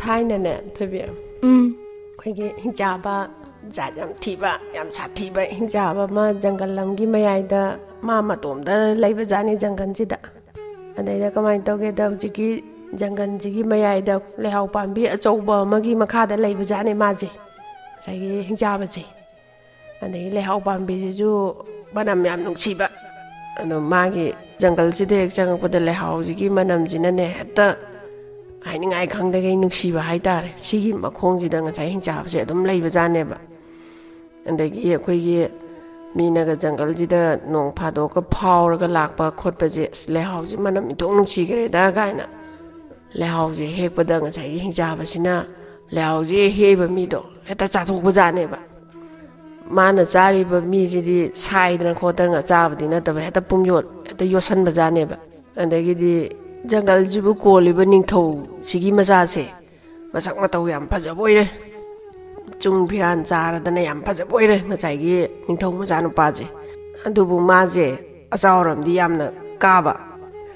ꯊꯥꯏꯅꯅꯦ ꯊꯣꯏꯕꯤ ꯑꯩꯈꯣꯏꯒꯤ ꯍꯤꯡꯆꯥꯕ ꯖꯥꯠ ꯌꯥꯝ ꯊꯤꯕ ꯌꯥꯝ ꯁꯥꯊꯤꯕ ꯍꯤꯡꯆꯥꯕ ꯑꯃ ꯖꯪꯒꯜ ꯂꯝꯒꯤ ꯃꯌꯥꯏꯗ ꯃꯥ ꯃꯇꯣꯝꯗ ꯂꯩꯕ ꯖꯥꯠꯅꯤ ꯖꯪꯒꯜꯁꯤꯗ ꯑꯗꯩꯗ ꯀꯃꯥꯏꯅ ꯇꯧꯒꯦꯗ ꯍꯧꯖꯤꯛꯀꯤ ꯖꯪꯒꯜꯁꯤꯒꯤ ꯃꯌꯥꯏꯗ ꯂꯩꯍꯥꯎ ꯄꯥꯝꯕꯤ ꯑꯆꯧꯕ ꯑꯃꯒꯤ ꯃꯈꯥꯗ ꯂꯩꯕ ꯖꯥꯠꯅꯤ ꯃꯥꯁꯦ ꯉꯁꯥꯏꯒꯤ ꯍꯤꯡꯆꯥꯕꯁꯦ ꯑꯗꯒꯤ ꯂꯩꯍꯥꯎ ꯄꯥꯝꯕꯤꯁꯤꯁꯨ ꯃꯅꯝ ꯌꯥꯝ ꯅꯨꯡꯁꯤꯕ ꯑꯗꯣ ꯃꯥꯒꯤ ꯖꯪꯒꯜꯁꯤꯗ ꯍꯦꯛ ꯆꯪꯉꯛꯄꯗ ꯂꯩꯍꯥꯎꯁꯤꯒꯤ ꯃꯅꯝꯁꯤꯅꯅꯦ ꯍꯦꯛꯇ ꯍꯥꯏꯅꯤꯡꯉꯥꯏ ꯈꯪꯗꯒꯩ ꯅꯨꯡꯁꯤꯕ ꯍꯥꯏꯇꯥꯔꯦ ꯁꯤꯒꯤ ꯃꯈꯣꯡꯁꯤꯗ ꯉꯁꯥꯏ ꯍꯤꯡꯆꯥꯕꯁꯦ ꯑꯗꯨꯝ ꯂꯩꯕ ꯖꯥꯠꯅꯦꯕ ꯑꯗꯒꯤ ꯑꯩꯈꯣꯏꯒꯤ ꯃꯤꯅꯒ ꯖꯪꯒꯜꯁꯤꯗ ꯅꯣꯡ ꯐꯥꯗꯣꯛꯀ ꯐꯥꯎꯔꯒ ꯂꯥꯛꯄ ꯈꯣꯠꯄꯁꯦ ꯑꯁ ꯂꯩꯍꯥꯎꯁꯦ ꯃꯅꯝ ꯏꯟꯊꯣꯛ ꯅꯨꯡꯁꯤꯈ꯭ꯔꯦꯗ ꯀꯥꯏꯅ ꯂꯩꯍꯥꯎꯁꯦ ꯍꯦꯛꯄꯗ ꯉꯁꯥꯏꯒꯤ ꯍꯤꯡꯆꯥꯕꯁꯤꯅ ꯂꯩꯍꯥꯎꯁꯦ ꯍꯦꯛꯏꯕ ꯃꯤꯗꯣ ꯍꯦꯛꯇ ꯆꯥꯊꯣꯛꯄ ꯖꯥꯠꯅꯦꯕ ꯃꯥꯅ ꯆꯥꯔꯤꯕ ꯃꯤꯁꯤꯗꯤ ꯁꯥꯏꯗꯅ ꯈꯣꯠꯇꯅ ꯆꯥꯕꯗꯤ ꯅꯠꯇꯕ ꯍꯦꯛꯇ ꯄꯨꯡꯌꯣꯠ ꯍꯦꯛꯇ ꯌꯣꯠꯁꯟꯕ ꯖꯥꯠꯅꯦꯕ ꯑꯗꯒꯤꯗꯤ ꯖꯪꯒꯜꯁꯤꯕꯨ ꯀꯣꯜꯂꯤꯕ ꯅꯤꯡꯊꯧꯁꯤꯒꯤ ꯃꯆꯥꯁꯦ ꯃꯁꯛ ꯃꯇꯧ ꯌꯥꯝ ꯐꯖꯕ ꯑꯣꯏꯔꯦ ꯆꯨꯡ ꯐꯤꯔꯥꯟ ꯆꯥꯔꯗꯅ ꯌꯥꯝ ꯐꯖꯕ ꯑꯣꯏꯔꯦ ꯉꯁꯥꯏꯒꯤ ꯅꯤꯡꯊꯧ ꯃꯆꯥꯅꯨꯄꯥꯁꯦ ꯑꯗꯨꯕꯨ ꯃꯥꯁꯦ ꯑꯆꯥꯎꯔꯝꯗꯤ ꯌꯥꯝꯅ ꯀꯥꯕ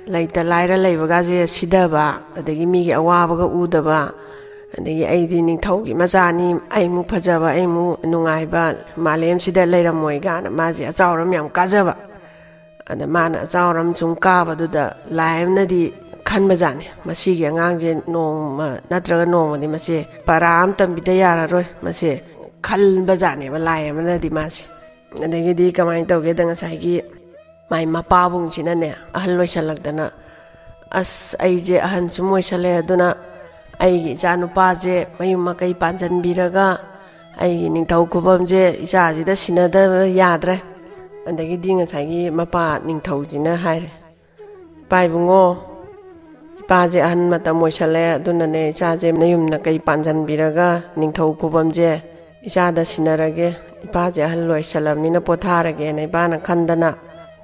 ꯂꯩꯇ ꯂꯥꯏꯔ ꯂꯩꯕꯒꯁꯦ ꯁꯤꯗꯕ ꯑꯗꯒꯤ ꯃꯤꯒꯤ ꯑꯋꯥꯕꯒ ꯎꯗꯕ ꯑꯗꯒꯤ ꯑꯩꯗꯤ ꯅꯤꯡꯊꯧꯒꯤ ꯃꯆꯥꯅꯤ ꯑꯩꯃꯨꯛ ꯐꯖꯕ ꯑꯩꯃꯨꯛ ꯅꯨꯡꯉꯥꯏꯕ ꯃꯥꯂꯦꯝꯁꯤꯗ ꯂꯩꯔꯝꯃꯣꯏ ꯀꯥꯏꯅ ꯃꯥꯁꯦ ꯑꯆꯥꯎꯔꯝ ꯌꯥꯝ ꯀꯥꯖꯕ ꯑꯗ ꯃꯥꯅ ꯑꯆꯥꯎꯔꯝ ꯁꯨꯝ ꯀꯥꯕꯗꯨꯗ ꯂꯥꯏ ꯑꯃꯅꯗꯤ ꯈꯟꯕꯖꯥꯠꯅꯤ ꯃꯁꯤꯒꯤ ꯑꯉꯥꯡꯁꯦ ꯅꯣꯡꯃ ꯅꯠꯇ꯭ꯔꯒ ꯅꯣꯡꯃꯗꯤ ꯃꯁꯦ ꯄꯔꯥ ꯑꯃ ꯇꯝꯕꯤꯗ ꯌꯥꯔꯔꯣꯏ ꯃꯁꯦ ꯈꯟꯕꯖꯥꯠꯅꯦꯕ ꯂꯥꯏ ꯑꯃꯅꯗꯤ ꯃꯥꯁꯦ ꯑꯗꯒꯤꯗꯤ ꯀꯃꯥꯏꯅ ꯇꯧꯒꯦꯗ ꯉꯁꯥꯏꯒꯤ ꯃꯥꯏ ꯃꯄꯥꯕꯨꯡꯁꯤꯅꯅꯦ ꯑꯍꯜ ꯑꯣꯏꯁꯜꯂꯛꯇꯅ ꯑꯁ ꯑꯩꯁꯦ ꯑꯍꯟ ꯁꯨꯝ ꯑꯣꯏꯁꯜꯂꯦ ꯑꯗꯨꯅ ꯑꯩꯒꯤ ꯏꯆꯥ ꯅꯨꯄꯥꯁꯦ ꯃꯌꯨꯝ ꯃꯀꯩ ꯄꯥꯟꯁꯤꯟꯕꯤꯔꯒ ꯑꯩꯒꯤ ꯅꯤꯡꯊꯧ ꯈꯨꯕꯝꯁꯦ ꯏꯆꯥꯁꯤꯗ ꯁꯤꯟꯅꯗꯕ ꯌꯥꯗ꯭ꯔꯦ ꯑꯗꯒꯤꯗꯤ ꯉꯁꯥꯏꯒꯤ ꯃꯄꯥ ꯅꯤꯡꯊꯧꯁꯤꯅ ꯍꯥꯏꯔꯦ ꯏꯄꯥ ꯏꯕꯨꯡꯉꯣ ꯏꯄꯥꯁꯦ ꯑꯍꯟ ꯃꯇꯝ ꯑꯣꯏꯁꯜꯂꯦ ꯑꯗꯨꯅꯅꯦ ꯏꯆꯥꯁꯦ ꯅꯌꯨꯝ ꯅꯀꯩ ꯄꯥꯟꯁꯤꯟꯕꯤꯔꯒ ꯅꯤꯡꯊꯧ ꯈꯨꯕꯝꯁꯦ ꯏꯆꯥꯗ ꯁꯤꯟꯅꯔꯒꯦ ꯏꯄꯥꯁꯦ ꯑꯍꯜ ꯑꯣꯏꯁꯜꯂꯕꯅꯤꯅ ꯄꯣꯊꯥꯔꯒꯦꯅ ꯏꯄꯥꯅ ꯈꯟꯗꯅ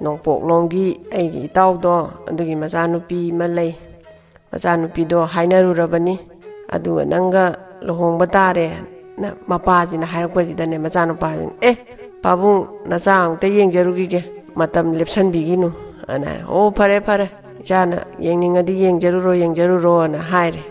ꯅꯣꯡꯄꯣꯛꯂꯣꯝꯒꯤ ꯑꯩꯒꯤ ꯏꯇꯥꯎꯗꯣ ꯑꯗꯨꯒꯤ ꯃꯆꯥꯅꯨꯄꯤ ꯑꯃ ꯂꯩ ꯃꯆꯥꯅꯨꯄꯤꯗꯣ ꯍꯥꯏꯅꯔꯨꯔꯕꯅꯤ ꯑꯗꯨꯒ ꯅꯪꯒ ꯂꯨꯍꯣꯡꯕ ꯇꯥꯔꯦ ꯃꯄꯥꯁꯤꯅ ꯍꯥꯏꯔꯛꯄꯁꯤꯗꯅꯦ ꯃꯆꯥꯅꯨꯄꯥꯁꯤꯅ ꯄꯥꯕꯨꯡ ꯅꯆꯥ ꯑꯃꯨꯛꯇ ꯌꯦꯡꯖꯔꯨꯈꯤꯒꯦ ꯃꯇꯝ ꯂꯦꯞꯁꯟꯕꯤꯒꯤꯅꯨ ꯑꯅ ꯑꯣ ꯐꯔꯦ ꯐꯔꯦ ꯏꯆꯥꯅ ꯌꯦꯡꯅꯤꯡꯉꯗꯤ ꯌꯦꯡꯖꯔꯨꯔꯣꯅ ꯍꯥꯏꯔꯦ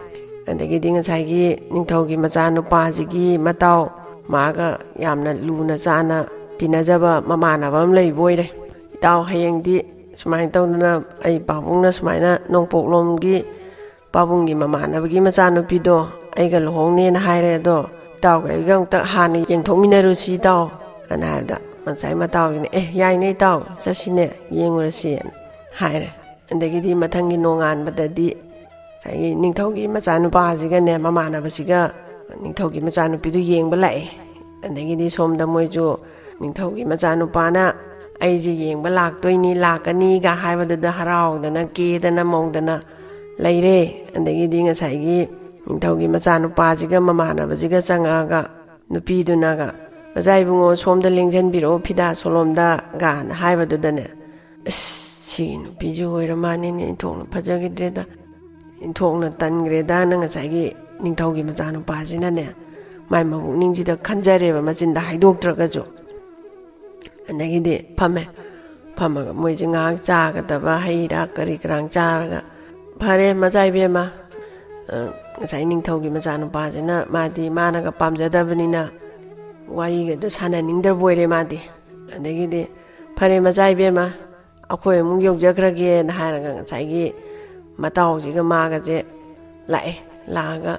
ꯑꯗꯒꯤꯗꯤ ꯉꯁꯥꯏꯒꯤ ꯅꯤꯡꯊꯧꯒꯤ ꯃꯆꯥꯅꯨꯄꯥꯁꯤꯒꯤ ꯃꯇꯥꯎ ꯃꯥꯒ ꯌꯥꯝꯅ ꯂꯨꯅ ꯆꯥꯅ ꯇꯤꯟꯅꯖꯕ ꯃꯃꯥꯟꯅꯕ ꯑꯃ ꯂꯩꯕ ꯑꯣꯏꯔꯦ ꯏꯇꯥꯎ ꯍꯌꯦꯡꯗꯤ ꯁꯨꯃꯥꯏꯅ ꯇꯧꯗꯅ ꯑꯩ ꯄꯥꯕꯨꯡꯅ ꯁꯨꯃꯥꯏꯅ ꯅꯣꯡꯄꯣꯛꯂꯣꯝꯒꯤ ꯄꯥꯕꯨꯡꯒꯤ ꯃꯃꯥꯟꯅꯕꯒꯤ ꯃꯆꯥꯅꯨꯄꯤꯗꯣ ꯑꯩꯒ ꯂꯨꯍꯣꯡꯅꯦꯅ ꯍꯥꯏꯔꯦ ꯑꯗꯣ ꯏꯇꯥꯎꯒ ꯑꯩꯒ ꯑꯃꯨꯛꯇ ꯍꯥꯟꯅ ꯌꯦꯡꯊꯣꯛꯃꯤꯟꯅꯔꯨꯁꯤ ꯏꯇꯥꯎ ꯑꯅ ꯍꯥꯏꯕꯗ ꯉꯁꯥꯏ ꯃꯇꯥꯎꯒꯤꯅꯦ ꯌꯥꯏꯅꯦ ꯏꯇꯥꯎ ꯆꯠꯁꯤꯅꯦ ꯌꯦꯡꯉꯨꯔꯁꯤꯅ ꯍꯥꯏꯔꯦ ꯑꯗꯒꯤꯗꯤ ꯃꯊꯪꯒꯤ ꯅꯣꯡꯉꯥꯟꯕꯗꯗꯤ ꯉꯁꯥꯏꯒꯤ ꯅꯤꯡꯊꯧꯒꯤ ꯃꯆꯥꯅꯨꯄꯥꯁꯤꯒꯅꯦ ꯃꯃꯥꯟꯅꯕꯁꯤꯒ ꯅꯤꯡꯊꯧꯒꯤ ꯃꯆꯥꯅꯨꯄꯤꯗꯨ ꯌꯦꯡꯕ ꯂꯥꯛꯑꯦ ꯑꯗꯒꯤꯗꯤ ꯁꯣꯝꯗ ꯃꯣꯏꯁꯨ ꯅꯤꯡꯊꯧꯒꯤ ꯃꯆꯥꯅꯨꯄꯥꯅ ꯑꯩꯁꯦ ꯌꯦꯡꯕ ꯂꯥꯛꯇꯣꯏꯅꯤ ꯂꯥꯛꯀꯅꯤꯒ ꯍꯥꯏꯕꯗꯨꯗ ꯍꯔꯥꯎꯗꯅ ꯀꯦꯗꯅ ꯃꯧꯗꯅ ꯂꯩꯔꯦ ꯑꯗꯒꯤꯗꯤ ꯉꯁꯥꯏꯒꯤ ꯅꯤꯡꯊꯧꯒꯤ ꯃꯆꯥꯅꯨꯄꯥꯁꯤꯒ ꯃꯃꯥꯟꯅꯕꯁꯤꯒ ꯆꯪꯉꯛꯑꯒ ꯅꯨꯄꯤꯗꯨꯅꯒ ꯃꯆꯥ ꯏꯕꯨꯡꯉꯣ ꯁꯣꯝꯗ ꯂꯦꯡꯁꯤꯟꯕꯤꯔꯛꯑꯣ ꯐꯤꯗꯥ ꯁꯣꯂꯣꯝꯗ ꯒꯥꯅ ꯍꯥꯏꯕꯗꯨꯗꯅꯦ ꯑꯁ ꯁꯤꯒꯤ ꯅꯨꯄꯤꯁꯨ ꯑꯣꯏꯔ ꯃꯥꯅꯤꯅꯦ ꯏꯟꯊꯣꯛꯅ ꯐꯖꯈꯤꯗ꯭ꯔꯦꯗ ꯏꯟꯊꯣꯛꯅ ꯇꯟꯈ꯭ꯔꯦꯗꯅ ꯉꯁꯥꯏꯒꯤ ꯅꯤꯡꯊꯧꯒꯤ ꯃꯆꯥꯅꯨꯄꯥꯁꯤꯅꯅꯦ ꯃꯥꯏ ꯃꯕꯨꯛꯅꯤꯡꯁꯤꯗ ꯈꯟꯖꯔꯦꯕ ꯃꯆꯤꯟꯗ ꯍꯥꯏꯗꯣꯛꯇ꯭ꯔꯒꯁꯨ ꯑꯗꯒꯤꯗꯤ ꯐꯝꯃꯒ ꯃꯣꯏꯁꯦ ꯉꯥꯏꯍꯥꯛ ꯆꯥꯒꯗꯕ ꯍꯩ ꯔꯥ ꯀꯔꯤ ꯀꯔꯥꯡ ꯆꯥꯔꯒ ꯐꯔꯦ ꯃꯆꯥ ꯏꯕꯦꯝꯃ ꯉꯁꯥꯏ ꯅꯤꯡꯊꯧꯒꯤ ꯃꯆꯥꯅꯨꯄꯥꯁꯤꯅ ꯃꯥꯗꯤ ꯃꯥꯅꯒ ꯄꯥꯝꯖꯗꯕꯅꯤ나 ꯋꯥꯔꯤꯒꯗꯣ ꯁꯥꯟꯅꯅꯤꯡꯗ꯭ꯔꯕ ꯑꯣꯏꯔꯦ ꯃꯥꯗꯤ ꯑꯗꯒꯤꯗꯤ ꯐꯔꯦ ꯃꯆꯥ ꯏꯕꯦꯝꯃ ꯑꯩꯈꯣꯏ ꯑꯃꯨꯛ ꯌꯧꯖꯈ꯭ꯔꯒꯦꯅ ꯍꯥꯏꯔꯒ ꯉꯁꯥꯏꯒꯤ ꯃꯇꯥꯎꯁꯤꯒ ꯃꯥꯒꯁꯦ ꯂꯥꯛꯑꯒ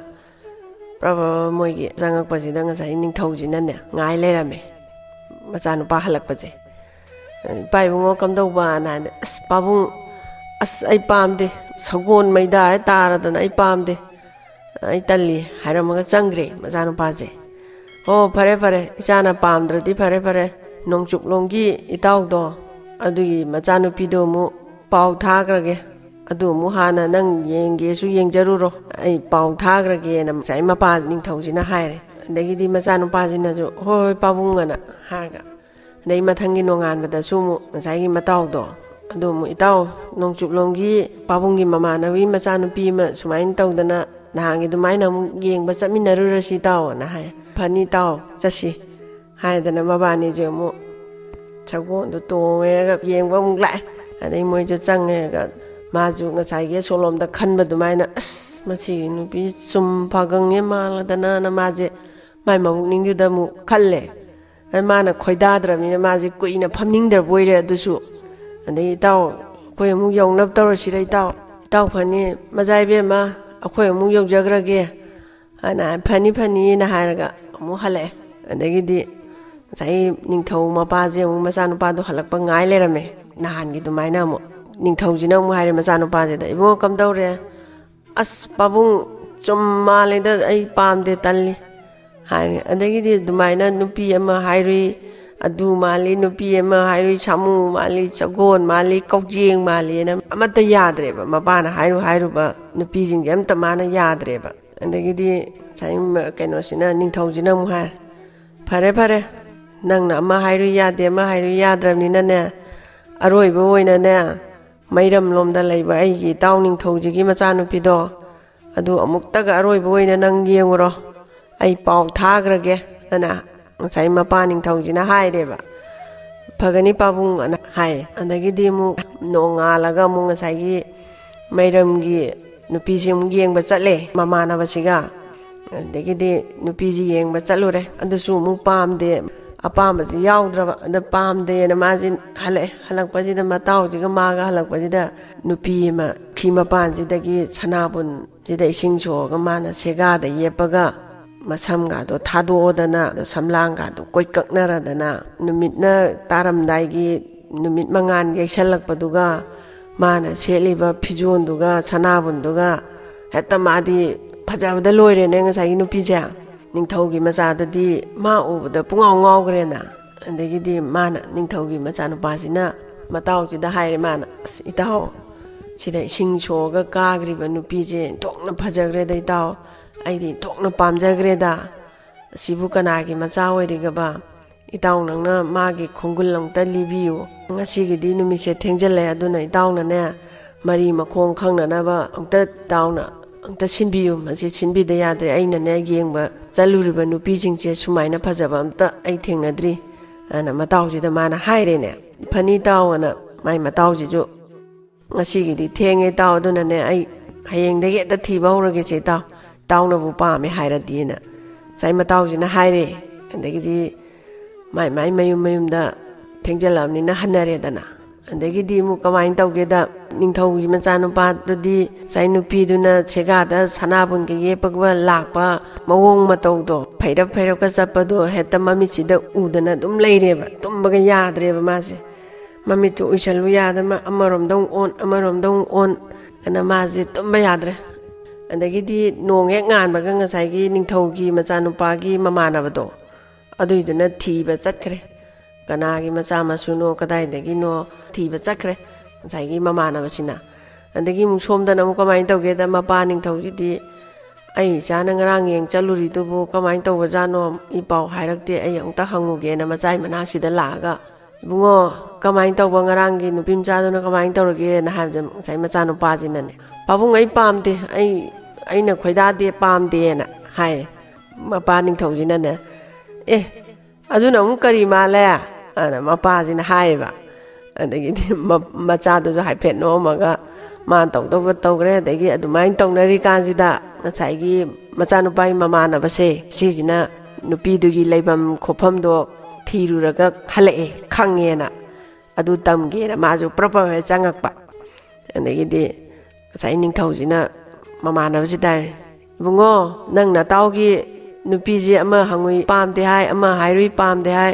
ꯄ꯭ꯔꯕ ꯃꯣꯏꯒꯤ ꯆꯪꯉꯛꯄꯁꯤꯗ ꯉꯁꯥꯏ ꯅꯤꯡꯊꯧꯁꯤꯅꯅꯦ ꯉꯥꯏ ꯂꯩꯔꯝꯃꯦ ꯃꯆꯥꯅꯨꯄꯥ ꯍꯜꯂꯛꯄꯁꯦ ꯏꯄꯥ ꯏꯕꯨꯡꯉꯣ ꯀꯝꯗꯧꯕꯅ ꯍꯥꯏꯅ ꯑꯁ ꯄꯥꯕꯨꯡ ꯑꯁ ꯑꯩ ꯄꯥꯝꯗꯦ ꯁꯒꯣꯜ ꯃꯩꯗꯥ ꯇꯥꯔꯗꯅ ꯑꯩ ꯄꯥꯝꯗꯦ ꯑꯩ ꯇꯜꯂꯤ ꯍꯥꯏꯔꯝꯃꯒ ꯆꯪꯈ꯭ꯔꯦ ꯃꯆꯥꯅꯨꯄꯥꯁꯦ ꯑꯣ ꯐꯔꯦ ꯐꯔꯦ ꯏꯆꯥꯅ ꯄꯥꯝꯗ꯭ꯔꯗꯤ ꯐꯔꯦ ꯅꯣꯡꯆꯨꯞꯂꯣꯝꯒꯤ ꯏꯇꯥꯎꯗꯣ ꯑꯗꯨꯒꯤ ꯃꯆꯥꯅꯨꯄꯤꯗꯣ ꯑꯃꯨꯛ ꯄꯥꯎ ꯊꯥꯈ꯭ꯔꯒꯦ ꯑꯗꯨ ꯑꯃꯨꯛ ꯍꯥꯟꯅ ꯅꯪ ꯌꯦꯡꯒꯦꯁꯨ ꯌꯦꯡꯖꯔꯨꯔꯣ ꯑꯩ ꯄꯥꯎ ꯊꯥꯈ꯭ꯔꯒꯦꯅ ꯉꯁꯥꯏ ꯃꯄꯥ ꯅꯤꯡꯊꯧꯁꯤꯅ ꯍꯥꯏꯔꯦ ꯑꯗꯒꯤꯗꯤ ꯃꯆꯥꯅꯨꯄꯥꯁꯤꯅꯁꯨ ꯍꯣꯏ ꯄꯥꯕꯨꯡꯒꯅ ꯍꯥꯏꯔꯒ ꯑꯗꯩ ꯃꯊꯪꯒꯤ ꯅꯣꯡꯉꯥꯟꯕꯗꯁꯨ ꯑꯃꯨꯛ ꯉꯁꯥꯏꯒꯤ ꯃꯇꯥꯎꯗꯣ ꯑꯗꯨ ꯑꯃꯨꯛ ꯏꯇꯥꯎ ꯅꯣꯡꯆꯨꯞꯂꯣꯝꯒꯤ ꯄꯥꯕꯨꯡꯒꯤ ꯃꯃꯥꯟꯅꯕꯒꯤ ꯃꯆꯥꯅꯨꯄꯤ ꯑꯃ ꯁꯨꯃꯥꯏꯅ ꯇꯧꯗꯅ ꯅꯍꯥꯟꯒꯤ ꯑꯗꯨꯃꯥꯏꯅ ꯑꯃꯨꯛ ꯌꯦꯡꯕ ꯆꯠꯃꯤꯟꯅꯔꯨꯔꯁꯤ ꯏꯇꯥꯎꯅ ꯍꯥꯏ ꯐꯅꯤ ꯏꯇꯥꯎ ꯆꯠꯁꯤ ꯍꯥꯏꯗꯅ ꯃꯕꯥꯅꯤꯁꯦ ꯑꯃꯨꯛ ꯁꯒꯣꯜꯗꯣ ꯇꯣꯡꯉꯦꯒ ꯌꯦꯡꯕ ꯑꯃꯨꯛ ꯂꯥꯛꯑꯦ ꯑꯗꯩ ꯃꯣꯏꯁꯨ ꯆꯪꯉꯦꯒ ꯃꯥꯁꯨ ꯉꯁꯥꯏꯒꯤ ꯁꯣꯂꯣꯝꯗ ꯈꯟꯕ ꯑꯗꯨꯃꯥꯏꯅ ꯑꯁ ꯃꯁꯤꯒꯤ ꯅꯨꯄꯤ ꯆꯨꯝ ꯐꯒꯪꯉꯦ ꯃꯥꯡꯂꯗꯅ ꯃꯥꯁꯦ ꯃꯥꯏ ꯃꯕꯨꯛꯅꯤꯡꯗꯨꯗ ꯑꯃꯨꯛ ꯈꯜꯂꯦ ꯃꯥꯅ ꯈꯣꯏꯗꯥꯗ꯭ꯔꯕꯅꯤꯅ ꯃꯥꯁꯦ ꯀꯨꯏꯅ ꯐꯝꯅꯤꯡꯗ꯭ꯔꯕ ꯑꯣꯏꯔꯦ ꯑꯗꯨꯁꯨ ꯑꯗꯩ ꯏꯇꯥꯎ ꯑꯩꯈꯣꯏ ꯑꯃꯨꯛ ꯌꯧꯅꯕ ꯇꯧꯔꯁꯤꯔ ꯏꯇꯥꯎ ꯐꯅꯤ ꯃꯆꯥ ꯏꯕꯦꯝꯃ ꯑꯩꯈꯣꯏ ꯑꯃꯨꯛ ꯌꯧꯖꯈ꯭ꯔꯒꯦ ꯍꯥꯏꯅ ꯐꯅꯤꯅ ꯍꯥꯏꯔꯒ ꯑꯃꯨꯛ ꯍꯜꯂꯛꯑꯦ ꯑꯗꯒꯤꯗꯤ ꯉꯁꯥꯏ ꯅꯤꯡꯊꯧ ꯃꯄꯥꯁꯦ ꯑꯃꯨꯛ ꯃꯆꯥꯅꯨꯄꯥꯗꯣ ꯍꯜꯂꯛꯄ ꯉꯥꯏ ꯂꯩꯔꯝꯃꯦ ꯅꯍꯥꯟꯒꯤ ꯑꯗꯨꯃꯥꯏꯅ ꯑꯃꯨꯛ ꯅꯤꯡꯊꯧꯁꯤꯅ ꯑꯃꯨꯛ ꯍꯥꯏꯔꯦ ꯃꯆꯥꯅꯨꯄꯥꯁꯤꯗ ꯏꯕꯨꯡꯉꯣ ꯀꯝꯗꯧꯔꯦ ꯑꯁ ꯄꯥꯕꯨꯡ ꯆꯨꯝ ꯃꯥꯜꯂꯦꯗ ꯑꯩ ꯄꯥꯝꯗꯦ ꯇꯜꯂꯤ ꯍꯥꯏꯔꯦ ꯑꯗꯒꯤꯗꯤ ꯑꯗꯨꯃꯥꯏꯅ ꯅꯨꯄꯤ ꯑꯃ ꯍꯥꯏꯔꯨꯏ ꯑꯗꯨ ꯃꯥꯜꯂꯤ ꯅꯨꯄꯤ ꯑꯃ ꯍꯥꯏꯔꯨꯏ ꯁꯥꯃꯨ ꯃꯥꯜꯂꯤ ꯆꯒꯣꯟ ꯃꯥꯜꯂꯤ ꯀꯧꯖꯦꯡ ꯃꯥꯜꯂꯤꯅ ꯑꯃꯠꯇ ꯌꯥꯗ꯭ꯔꯦꯕ ꯃꯄꯥꯅ ꯍꯥꯏꯔꯨꯕ ꯅꯨꯄꯤꯁꯤꯡꯁꯦ ꯑꯝꯇ ꯃꯥꯅ ꯌꯥꯗ꯭ꯔꯦꯕ ꯑꯗꯒꯤꯗꯤ ꯀꯩꯅꯣꯁꯤꯅ ꯅꯤꯡꯊꯧꯁꯤꯅ ꯑꯃꯨꯛ ꯍꯥꯏꯔꯦ ꯐꯔꯦ ꯅꯪꯅ ꯑꯃ ꯍꯥꯏꯔꯨꯏ ꯌꯥꯗꯦ ꯑꯃ ꯍꯥꯏꯔꯨꯏ ꯌꯥꯗ꯭ꯔꯕꯅꯤꯅꯅꯦ ꯑꯔꯣꯏꯕ ꯑꯣꯏꯅꯅꯦ ꯃꯩꯔꯝ ꯂꯣꯝꯗ ꯂꯩꯕ ꯑꯩꯒꯤ ꯏꯇꯥꯎ ꯅꯤꯡꯊꯧꯁꯤꯒꯤ ꯃꯆꯥꯅꯨꯄꯤꯗꯣ ꯑꯗꯨ ꯑꯃꯨꯛꯇꯒ ꯑꯔꯣꯏꯕ ꯑꯣꯏꯅ ꯅꯪ ꯌꯦꯡꯉꯨꯔꯣ ꯑꯩ ꯄꯥꯎ ꯊꯥꯈ꯭ꯔꯒꯦ ꯑꯅ ꯉꯁꯥꯏ ꯃꯄꯥ ꯅꯤꯡꯊꯧꯁꯤꯅ ꯍꯥꯏꯔꯦꯕ ꯐꯒꯅꯤ ꯄꯥꯕꯨꯡ ꯑꯅ ꯍꯥꯏ ꯑꯗꯒꯤꯗꯤ ꯑꯃꯨꯛ ꯅꯣꯡꯉꯥꯜꯂꯒ ꯑꯃꯨꯛ ꯉꯁꯥꯏꯒꯤ ꯃꯩꯔꯝꯒꯤ ꯅꯨꯄꯤꯁꯤ ꯑꯃꯨꯛ ꯌꯦꯡꯕ ꯆꯠꯂꯦ ꯃꯃꯥꯟꯅꯕꯁꯤꯒ ꯑꯗꯒꯤꯗꯤ ꯅꯨꯄꯤꯁꯤ ꯌꯦꯡꯕ ꯆꯠꯂꯨꯔꯦ ꯑꯗꯨꯁꯨ ꯑꯃꯨꯛ ꯄꯥꯝꯗꯦ ꯑꯄꯥꯝꯕꯁꯤ ꯌꯥꯎꯗ꯭ꯔꯕ ꯑꯗ ꯄꯥꯝꯗꯦꯅ ꯃꯥꯁꯤ ꯍꯜꯂꯛꯄꯁꯤꯗ ꯃꯇꯥꯎꯁꯤꯒ ꯃꯥꯒ ꯍꯜꯂꯛꯄꯁꯤꯗ ꯅꯨꯄꯤ ꯑꯃ ꯄꯨꯈ꯭ꯔꯤ ꯃꯄꯥꯟꯁꯤꯗꯒꯤ ꯁꯅꯥꯕꯨꯟꯁꯤꯗ ꯏꯁꯤꯡ ꯁꯣꯛꯑꯒ ꯃꯥꯅ ꯁꯦꯒꯥꯗ ꯌꯦꯞꯄꯒ ꯃꯁꯝꯒꯥꯗꯣ ꯊꯥꯗꯣꯛꯑꯗꯅ ꯁꯝꯂꯥꯡꯒꯥꯗꯣ ꯀꯣꯏꯀꯛꯅꯔꯗꯅ ꯅꯨꯃꯤꯠꯅ ꯇꯥꯔꯝꯗꯥꯏꯒꯤ ꯅꯨꯃꯤꯠ ꯃꯉꯥꯟ ꯌꯩꯁꯜꯂꯛꯄꯗꯨꯒ ꯃꯥꯅ ꯁꯦꯠꯂꯤꯕ ꯐꯤꯖꯣꯟꯗꯨꯒ ꯁꯅꯥꯕꯨꯟꯗꯨꯒ ꯍꯦꯛꯇ ꯃꯥꯗꯤ ꯐꯖꯕꯗ ꯂꯣꯏꯔꯦꯅꯦ ꯉꯁꯥꯏꯒꯤ ꯅꯨꯄꯤꯁꯦ ꯅꯤꯡꯊꯧꯒꯤ ꯃꯆꯥꯗꯨꯗꯤ ꯃꯥ ꯎꯕꯗ ꯄꯨꯡꯉꯥꯎ ꯉꯥꯎꯈ꯭ꯔꯦꯅ ꯑꯗꯒꯤꯗꯤ ꯃꯥꯅ ꯅꯤꯡꯊꯧꯒꯤ ꯃꯆꯥꯅꯨꯄꯥꯁꯤꯅ ꯃꯇꯥꯎꯁꯤꯗ ꯍꯥꯏꯔꯦ ꯃꯥꯅ ꯑꯁ ꯏꯇꯥꯎ ꯁꯤꯗ ꯏꯁꯤꯡ ꯁꯣꯛꯑꯒ ꯀꯥꯈ꯭ꯔꯤꯕ ꯅꯨꯄꯤꯁꯦ ꯊꯣꯛꯅ ꯐꯖꯈ꯭ꯔꯦꯗ ꯏꯇꯥꯎ ꯑꯩꯗꯤ ꯊꯣꯛꯅ ꯄꯥꯝꯖꯈ꯭ꯔꯦꯗ ꯑꯁꯤꯕꯨ ꯀꯅꯥꯒꯤ ꯃꯆꯥ ꯑꯣꯏꯔꯤꯒꯕ ꯏꯇꯥꯎ ꯅꯪꯅ ꯃꯥꯒꯤ ꯈꯣꯡꯒꯨꯜ ꯑꯃꯨꯛꯇ ꯂꯤꯕꯤꯌꯨ ꯉꯁꯤꯒꯤꯗꯤ ꯅꯨꯃꯤꯠꯁꯦ ꯊꯦꯡꯖꯤꯜꯂꯦ ꯑꯗꯨꯅ ꯏꯇꯥꯎꯅꯅꯦ ꯃꯔꯤ ꯃꯈꯣꯡ ꯈꯪꯅꯅꯕ ꯑꯝꯇ ꯁꯤꯟꯕꯤꯌꯨ ꯃꯁꯤ ꯁꯤꯟꯕꯤꯗ ꯌꯥꯗ꯭ꯔꯦ ꯑꯩꯅꯅꯦ ꯌꯦꯡꯕ ꯆꯠꯂꯨꯔꯤꯕ ꯅꯨꯄꯤꯁꯤꯡꯁꯦ ꯁꯨꯃꯥꯏꯅ ꯐꯖꯕ ꯑꯝꯇ ꯑꯩ ꯊꯦꯡꯅꯗ꯭ꯔꯤ ꯑꯅ ꯃꯇꯥꯎꯁꯤꯗ ꯃꯥꯅ ꯍꯥꯏꯔꯦꯅꯦ ꯐꯅꯤ ꯏꯇꯥꯎꯑꯅ ꯃꯥꯏ ꯃꯇꯥꯎꯁꯤꯁꯨ ꯉꯁꯤꯒꯤꯗꯤ ꯊꯦꯡꯉꯦ ꯏꯇꯥꯎ ꯑꯗꯨꯅꯅꯦ ꯑꯩ ꯍꯌꯦꯡꯗꯒꯤ ꯍꯦꯛꯇ ꯊꯤꯕ ꯍꯧꯔꯒꯦꯁꯦ ꯏꯇꯥꯎꯅꯕꯨ ꯄꯥꯝꯃꯦ ꯍꯥꯏꯔꯗꯤꯅ ꯉꯁꯥꯏ ꯃꯇꯥꯎꯁꯤꯅ ꯍꯥꯏꯔꯦ ꯑꯗꯒꯤꯗꯤ ꯃꯥꯏ ꯃꯌꯨꯝꯗ ꯊꯦꯡꯖꯜꯂꯛꯑꯕꯅꯤꯅ ꯍꯟꯅꯔꯦꯗꯅ ꯑꯗꯒꯤꯗꯤ ꯑꯃꯨꯛ ꯀꯃꯥꯏꯅ ꯇꯧꯒꯦꯗ ꯅꯤꯡꯊꯧꯒꯤ ꯃꯆꯥꯅꯨꯄꯥꯗꯨꯗꯤ ꯉꯁꯥꯏ ꯅꯨꯄꯤꯗꯨꯅ ꯁꯦꯒꯥꯗ ꯁꯅꯥꯕꯨꯟꯒ ꯌꯦꯞꯄꯒ ꯂꯥꯛꯄ ꯃꯑꯣꯡ ꯃꯇꯧꯗꯣ ꯐꯩꯔꯞꯀ ꯆꯠꯄꯗꯣ ꯍꯦꯛꯇ ꯃꯃꯤꯠꯁꯤꯗ ꯎꯗꯅ ꯑꯗꯨꯝ ꯂꯩꯔꯦꯕ ꯇꯨꯝꯕꯒ ꯌꯥꯗ꯭ꯔꯦꯕ ꯃꯥꯁꯦ ꯃꯃꯤꯠꯇꯨ ꯎꯏꯁꯜꯂꯨ ꯌꯥꯗꯅ ꯑꯃꯔꯣꯝꯗ ꯑꯃꯨꯛ ꯑꯣꯟ ꯑꯅ ꯃꯥꯁꯦ ꯇꯨꯝꯕ ꯌꯥꯗ꯭ꯔꯦ ꯑꯗꯒꯤꯗꯤ ꯅꯣꯡ ꯍꯦꯛ ꯉꯥꯟꯕꯒ ꯉꯁꯥꯏꯒꯤ ꯅꯤꯡꯊꯧꯒꯤ ꯃꯆꯥꯅꯨꯄꯥꯒꯤ ꯃꯃꯥꯟꯅꯕꯗꯣ ꯑꯗꯨꯏꯗꯨꯅ ꯊꯤꯕ ꯆꯠꯈ꯭ꯔꯦ ꯀꯅꯥꯒꯤ ꯃꯆꯥ ꯃꯁꯨꯅꯣ ꯀꯗꯥꯏꯗꯒꯤꯅꯣ ꯊꯤꯕ ꯆꯠꯈ꯭ꯔꯦ ꯉꯁꯥꯏꯒꯤ ꯃꯃꯥꯟꯅꯕꯁꯤꯅ ꯑꯗꯒꯤ ꯑꯃꯨꯛ ꯁꯣꯝꯗꯅ ꯑꯃꯨꯛꯀꯃꯥꯏꯅ ꯇꯧꯒꯦꯗ ꯃꯄꯥ ꯅꯤꯡꯊꯧꯁꯤꯗꯤ ꯑꯩ ꯏꯆꯥꯅ ꯉꯔꯥꯡ ꯌꯦꯡ ꯆꯠꯂꯨꯔꯤꯗꯨꯕꯨ ꯀꯃꯥꯏꯅ ꯇꯧꯕꯖꯥꯠꯅꯣ ꯏ ꯄꯥꯎ ꯍꯥꯏꯔꯛꯇꯦ ꯑꯩ ꯑꯃꯨꯛꯇ ꯍꯪꯉꯨꯒꯦꯅ ꯃꯆꯥꯏ ꯃꯅꯥꯛꯁꯤꯗ ꯂꯥꯛꯑꯒ ꯏꯕꯨꯡꯉꯣ ꯀꯃꯥꯏꯅ ꯇꯧꯕ ꯉꯔꯥꯡꯒꯤ ꯅꯨꯄꯤ ꯃꯆꯥꯗꯨꯅ ꯀꯃꯥꯏꯅ ꯇꯧꯔꯒꯦꯅ ꯍꯥꯏꯕꯗ ꯉꯁꯥꯏ ꯃꯆꯥꯅꯨꯄꯥꯁꯤꯅꯅꯦ ꯄꯥꯕꯨꯡ ꯑꯩ ꯄꯥꯝꯗꯦ ꯑꯩꯅ ꯈꯣꯏꯗꯥꯗꯦ ꯄꯥꯝꯗꯦꯅ ꯍꯥꯏ ꯃꯄꯥ ꯅꯤꯡꯊꯧꯁꯤꯅꯅꯦ ꯑꯗꯨꯅ ꯑꯃꯨꯛ ꯀꯔꯤ ꯃꯥꯜꯂꯦ ꯑꯅ ꯃꯄꯥꯁꯤꯅ ꯍꯥꯏꯌꯦꯕ ꯑꯗꯒꯤꯗꯤ ꯃꯆꯥꯗꯨꯁꯨ ꯍꯥꯏꯐꯦꯠ ꯅꯣꯝꯃꯒ ꯃꯥꯅ ꯇꯧꯗꯧꯕ ꯇꯧꯈ꯭ꯔꯦ ꯑꯗꯒꯤ ꯑꯗꯨꯃꯥꯏꯅ ꯇꯧꯅꯔꯤꯀꯥꯟꯁꯤꯗ ꯉꯁꯥꯏꯒꯤ ꯃꯆꯥꯅꯨꯄꯥꯒꯤ ꯃꯃꯥꯟꯅꯕꯁꯦ ꯁꯤꯁꯤꯅ ꯅꯨꯄꯤꯗꯨꯒꯤ ꯂꯩꯐꯝ ꯈꯣꯠꯐꯝꯗꯣ ꯊꯤꯔꯨꯔꯒ ꯍꯜꯂꯛꯑꯦ ꯈꯪꯉꯦꯅ ꯑꯗꯨ ꯇꯝꯒꯦꯅ ꯃꯥꯁꯨ ꯄ꯭ꯔꯞ ꯆꯪꯉꯛꯄ ꯑꯗꯒꯤꯗꯤ ꯉꯁꯥꯏ ꯅꯤꯡꯊꯧꯁꯤꯅ ꯃꯃꯥꯟꯅꯕꯁꯤꯗ ꯏꯕꯨꯡꯉꯣ ꯅꯪ ꯅꯇꯥꯎꯒꯤ ꯅꯨꯄꯤꯁꯦ ꯑꯃ ꯍꯪꯉꯨꯏ ꯄꯥꯝꯗꯦ ꯍꯥꯏ ꯑꯃ ꯍꯥꯏꯔꯨꯏ ꯄꯥꯝꯗꯦ ꯍꯥꯏ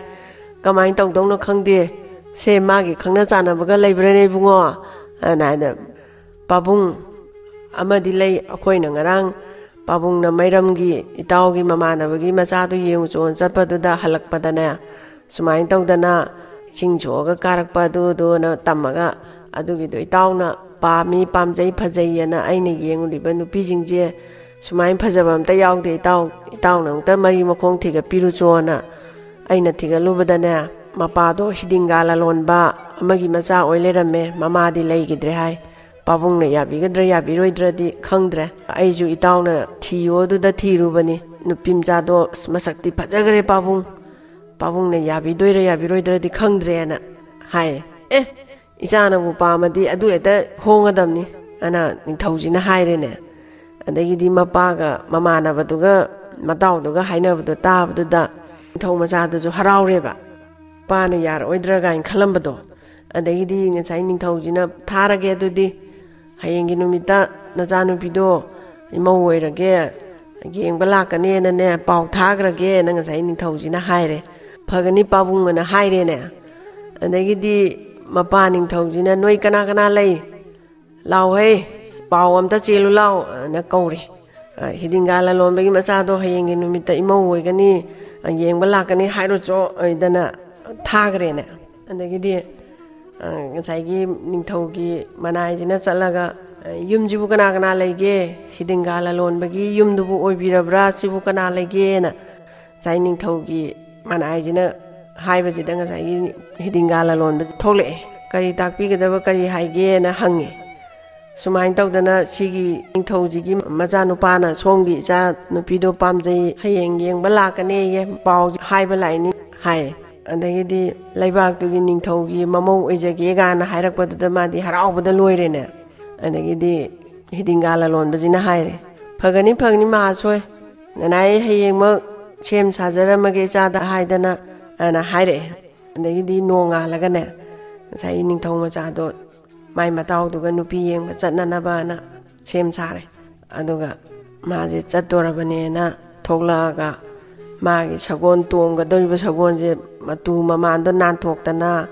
ꯀꯃꯥꯏꯅ ꯇꯧꯗꯧꯅꯣ ꯈꯪꯗꯦ ꯁꯦ ꯃꯥꯒꯤ ꯈꯪꯅ ꯆꯥꯟꯅꯕꯒ ꯂꯩꯕ꯭ꯔꯅꯦ ꯏꯕꯨꯡꯉോ ꯑꯅ ꯄꯥꯕꯨꯡ ꯑꯃꯗꯤ ꯂꯩ ꯑꯩꯈꯣꯏꯅ ꯉꯔꯥꯡ ꯄꯥꯕꯨꯡꯅ ꯃꯩꯔꯝꯒꯤ ꯏꯇꯥꯎꯒꯤ ꯃꯃꯥꯟꯅꯕꯒꯤ ꯃꯆꯥꯗꯨ ꯌꯦꯡꯉꯨ ꯆꯣꯟ ꯆꯠꯄꯗꯨꯗ ꯍꯜꯂꯛꯄꯗꯅꯦ ꯁꯨꯃꯥꯏꯅ ꯇꯧꯗꯅ ꯏꯁꯤꯡ ꯁꯣꯛꯑꯒ ꯀꯥꯔꯛꯄ ꯑꯗꯨꯗꯨꯅ ꯇꯝꯃꯒ ꯑꯗꯨꯒꯤꯗꯣ ꯏꯇꯥꯎꯅ ꯄꯥꯝꯃꯤ ꯄꯥꯝꯖꯩ ꯐꯖꯩꯌꯦꯅ ꯑꯩꯅ ꯌꯦꯡꯉꯨꯔꯤꯕ ꯅꯨꯄꯤꯁꯤꯡꯁꯦ ꯁꯨꯃꯥꯏꯅ ꯐꯖꯕ ꯑꯝꯇ ꯌꯥꯎꯗꯦ ꯏꯇꯥꯎꯅ ꯑꯃꯨꯛꯇ ꯃꯔꯤ ꯃꯈꯣꯡ ꯊꯤꯒꯠꯄꯤꯔꯨꯆꯣꯅ ꯑꯩꯅ ꯊꯤꯒꯠꯂꯨꯕꯗꯅꯦ ꯃꯄꯥꯗꯣ ꯍꯤꯗꯤꯡꯒꯥ ꯂꯂꯣꯟꯕ ꯑꯃꯒꯤ ꯃꯆꯥ ꯑꯣꯏ ꯂꯩꯔꯝꯃꯦ ꯃꯃꯥꯗꯤ ꯂꯩꯈꯤꯗ꯭ꯔꯦ ꯍꯥꯏ ꯄꯥꯕꯨꯡꯅ ꯌꯥꯕꯤꯒꯗ꯭ꯔꯥ ꯌꯥꯕꯤꯔꯣꯏꯗ꯭ꯔꯗꯤ ꯈꯪꯗ꯭ꯔꯦ ꯑꯩꯁꯨ ꯏꯇꯥꯎꯅ ꯊꯤꯌꯣ ꯑꯗꯨꯗ ꯊꯤꯔꯨꯕꯅꯤ ꯅꯨꯄꯤ ꯃꯆꯥꯗꯣ ꯃꯁꯛꯇꯤ ꯐꯖꯈ꯭ꯔꯦ ꯄꯥꯕꯨꯡꯅ ꯌꯥꯕꯤꯗꯣꯏꯔꯥ ꯌꯥꯕꯤꯔꯣꯏꯗ꯭ꯔꯗꯤ ꯈꯪꯗ꯭ꯔꯦꯅ ꯍꯥꯏ ꯏꯆꯥꯅꯕꯨ ꯄꯥꯝꯃꯗꯤ ꯑꯗꯨ ꯍꯦꯛꯇ ꯍꯣꯡꯒꯗꯕꯅꯤ ꯑꯅ ꯅꯤꯡꯊꯧꯁꯤꯅ ꯍꯥꯏꯔꯦꯅꯦ ꯑꯗꯒꯤꯗꯤ ꯃꯄꯥꯒ ꯃꯃꯥꯟꯅꯕꯗꯨꯒ ꯃꯇꯥꯎꯗꯨꯒ ꯍꯥꯏꯅꯕꯗꯣ ꯇꯥꯕꯗꯨꯗ ꯅꯤꯡꯊꯧ ꯃꯆꯥꯗꯨꯁꯨ ꯍꯔꯥꯎꯔꯦꯕ ꯃꯄꯥꯅ ꯌꯥꯔꯛꯑꯣꯏꯗ꯭ꯔꯥ ꯀꯥꯏꯅ ꯈꯜꯂꯝꯕꯗꯣ ꯑꯗꯒꯤꯗꯤ ꯉꯁꯥꯏ ꯅꯤꯡꯊꯧꯁꯤꯅ ꯊꯥꯔꯒꯦ ꯑꯗꯨꯗꯤ ꯍꯌꯦꯡꯒꯤ ꯅꯨꯃꯤꯠꯇ ꯅꯆꯥꯅꯨꯄꯤꯗꯣ ꯏꯃꯧ ꯑꯣꯏꯔꯒꯦ ꯌꯦꯡꯕ ꯂꯥꯛꯀꯅꯦꯅꯅꯦ ꯄꯥꯎ ꯊꯥꯈ꯭ꯔꯒꯦꯅ ꯉꯁꯥꯏ ꯅꯤꯡꯊꯧꯁꯤꯅ ꯍꯥꯏꯔꯦ ꯐꯒꯅꯤ ꯄꯥꯕꯨꯡꯑꯅ ꯍꯥꯏꯔꯦꯅꯦ ꯑꯗꯒꯤꯗꯤ ꯃꯄꯥ ꯅꯤꯡꯊꯧꯁꯤꯅ ꯅꯣꯏ ꯀꯅꯥ ꯀꯅꯥ ꯂꯩ ꯂꯥꯎꯍꯩ ꯄꯥꯎ ꯑꯝꯇ ꯆꯦꯜꯂꯨ ꯂꯥꯎꯅ ꯀꯧꯔꯦ ꯍꯤꯗꯤꯡꯒꯥ ꯂꯂꯣꯟꯕꯒꯤ ꯃꯆꯥꯗꯣ ꯍꯌꯦꯡꯒꯤ ꯅꯨꯃꯤꯠꯇ ꯏꯃꯧ ꯑꯣꯏꯒꯅꯤ ꯌꯦꯡꯕ ꯂꯥꯛꯀꯅꯤ ꯍꯥꯏꯔꯨꯆꯣ ꯑꯗꯨꯅ ꯊꯥꯈ꯭ꯔꯦꯅꯦ ꯑꯗꯒꯤꯗꯤ ꯉꯁꯥꯏꯒꯤ ꯅꯤꯡꯊꯧꯒꯤ ꯃꯅꯥꯏꯁꯤꯅ ꯆꯠꯂꯒ ꯌꯨꯝꯁꯤꯕꯨ ꯀꯅꯥ ꯀꯅꯥ ꯂꯩꯒꯦ ꯍꯤꯗꯤꯡꯒꯥ ꯂꯂꯣꯟꯕꯒꯤ ꯌꯨꯝꯗꯨꯕꯨ ꯑꯣꯏꯕꯤꯔꯕ꯭ꯔꯥ ꯁꯤꯕꯨ ꯀꯅꯥ ꯂꯩꯒꯦꯅ ꯉꯁꯥꯏ ꯅꯤꯡꯊꯧꯒꯤ ꯃꯅꯥꯏꯁꯤꯅ ꯍꯥꯏꯕꯁꯤꯗ ꯉꯁꯥꯏꯒꯤ ꯍꯤꯗꯤꯡꯒꯥ ꯂꯂꯣꯟꯕꯁꯤ ꯊꯣꯛꯂꯛꯑꯦ ꯀꯔꯤ ꯇꯥꯛꯄꯤꯒꯗꯕ ꯀꯔꯤ ꯍꯥꯏꯒꯦꯅ ꯍꯪꯉꯦ ꯁꯨꯃꯥꯏꯅ ꯇꯧꯗꯅ ꯁꯤꯒꯤ ꯅꯤꯡꯊꯧꯁꯤꯒꯤ ꯃꯆꯥꯅꯨꯄꯥꯅ ꯁꯣꯝꯒꯤ ꯏꯆꯥ ꯅꯨꯄꯤꯗꯣ ꯄꯥꯝꯖꯩ ꯍꯌꯦꯡ ꯌꯦꯡꯕ ꯂꯥꯛꯀꯅꯦꯌꯦ ꯄꯥꯎ ꯍꯥꯏꯕ ꯂꯥꯛꯏꯅꯤ ꯍꯥꯏ ꯑꯗꯒꯤꯗꯤ ꯂꯩꯕꯥꯛꯇꯨꯒꯤ ꯅꯤꯡꯊꯧꯒꯤ ꯃꯃꯧ ꯑꯣꯏꯖꯒꯦ ꯒꯥꯅ ꯍꯥꯏꯔꯛꯄꯗꯨꯗ ꯃꯥꯗꯤ ꯍꯔꯥꯎꯕꯗ ꯂꯣꯏꯔꯦꯅꯦ ꯑꯗꯒꯤꯗꯤ ꯍꯤꯗꯤꯡꯒꯥ ꯂꯂꯣꯟꯕꯁꯤꯅ ꯍꯥꯏꯔꯦ ꯐꯒꯅꯤ ꯐꯒꯅꯤ ꯃꯍꯥꯁꯣꯏ ꯅꯅꯥꯏ ꯍꯌꯦꯡꯃꯛ ꯁꯦꯝ ꯁꯥꯖꯔꯝꯃꯒꯦ ꯏꯆꯥꯗ ꯍꯥꯏꯗꯅ ꯑꯅ ꯍꯥꯏꯔꯛꯑꯦ ꯑꯗꯒꯤꯗꯤ ꯅꯣꯡꯉꯥꯜꯂꯒꯅꯦ ꯉꯁꯥꯏ ꯅꯤꯡꯊꯧ ꯃꯆꯥꯗꯣ ꯃꯥꯏ ꯃꯇꯥꯎꯗꯨꯒ ꯅꯨꯄꯤ ꯌꯦꯡꯕ ꯆꯠꯅꯅꯕꯅ ꯁꯦꯝ ꯁꯥꯔꯦ ꯑꯗꯨꯒ ꯃꯥꯁꯦ ꯆꯠꯇꯣꯔꯕꯅꯦꯅ ꯊꯣꯛꯂꯛꯑꯒ ꯃꯥꯒꯤ ꯁꯒꯣꯜ ꯇꯣꯡꯒꯗꯧꯔꯤꯕ ꯁꯒꯣꯜꯁꯦ ꯃꯇꯨ ꯃꯃꯥꯟꯗꯣ ꯅꯥꯟꯊꯣꯛꯇꯅ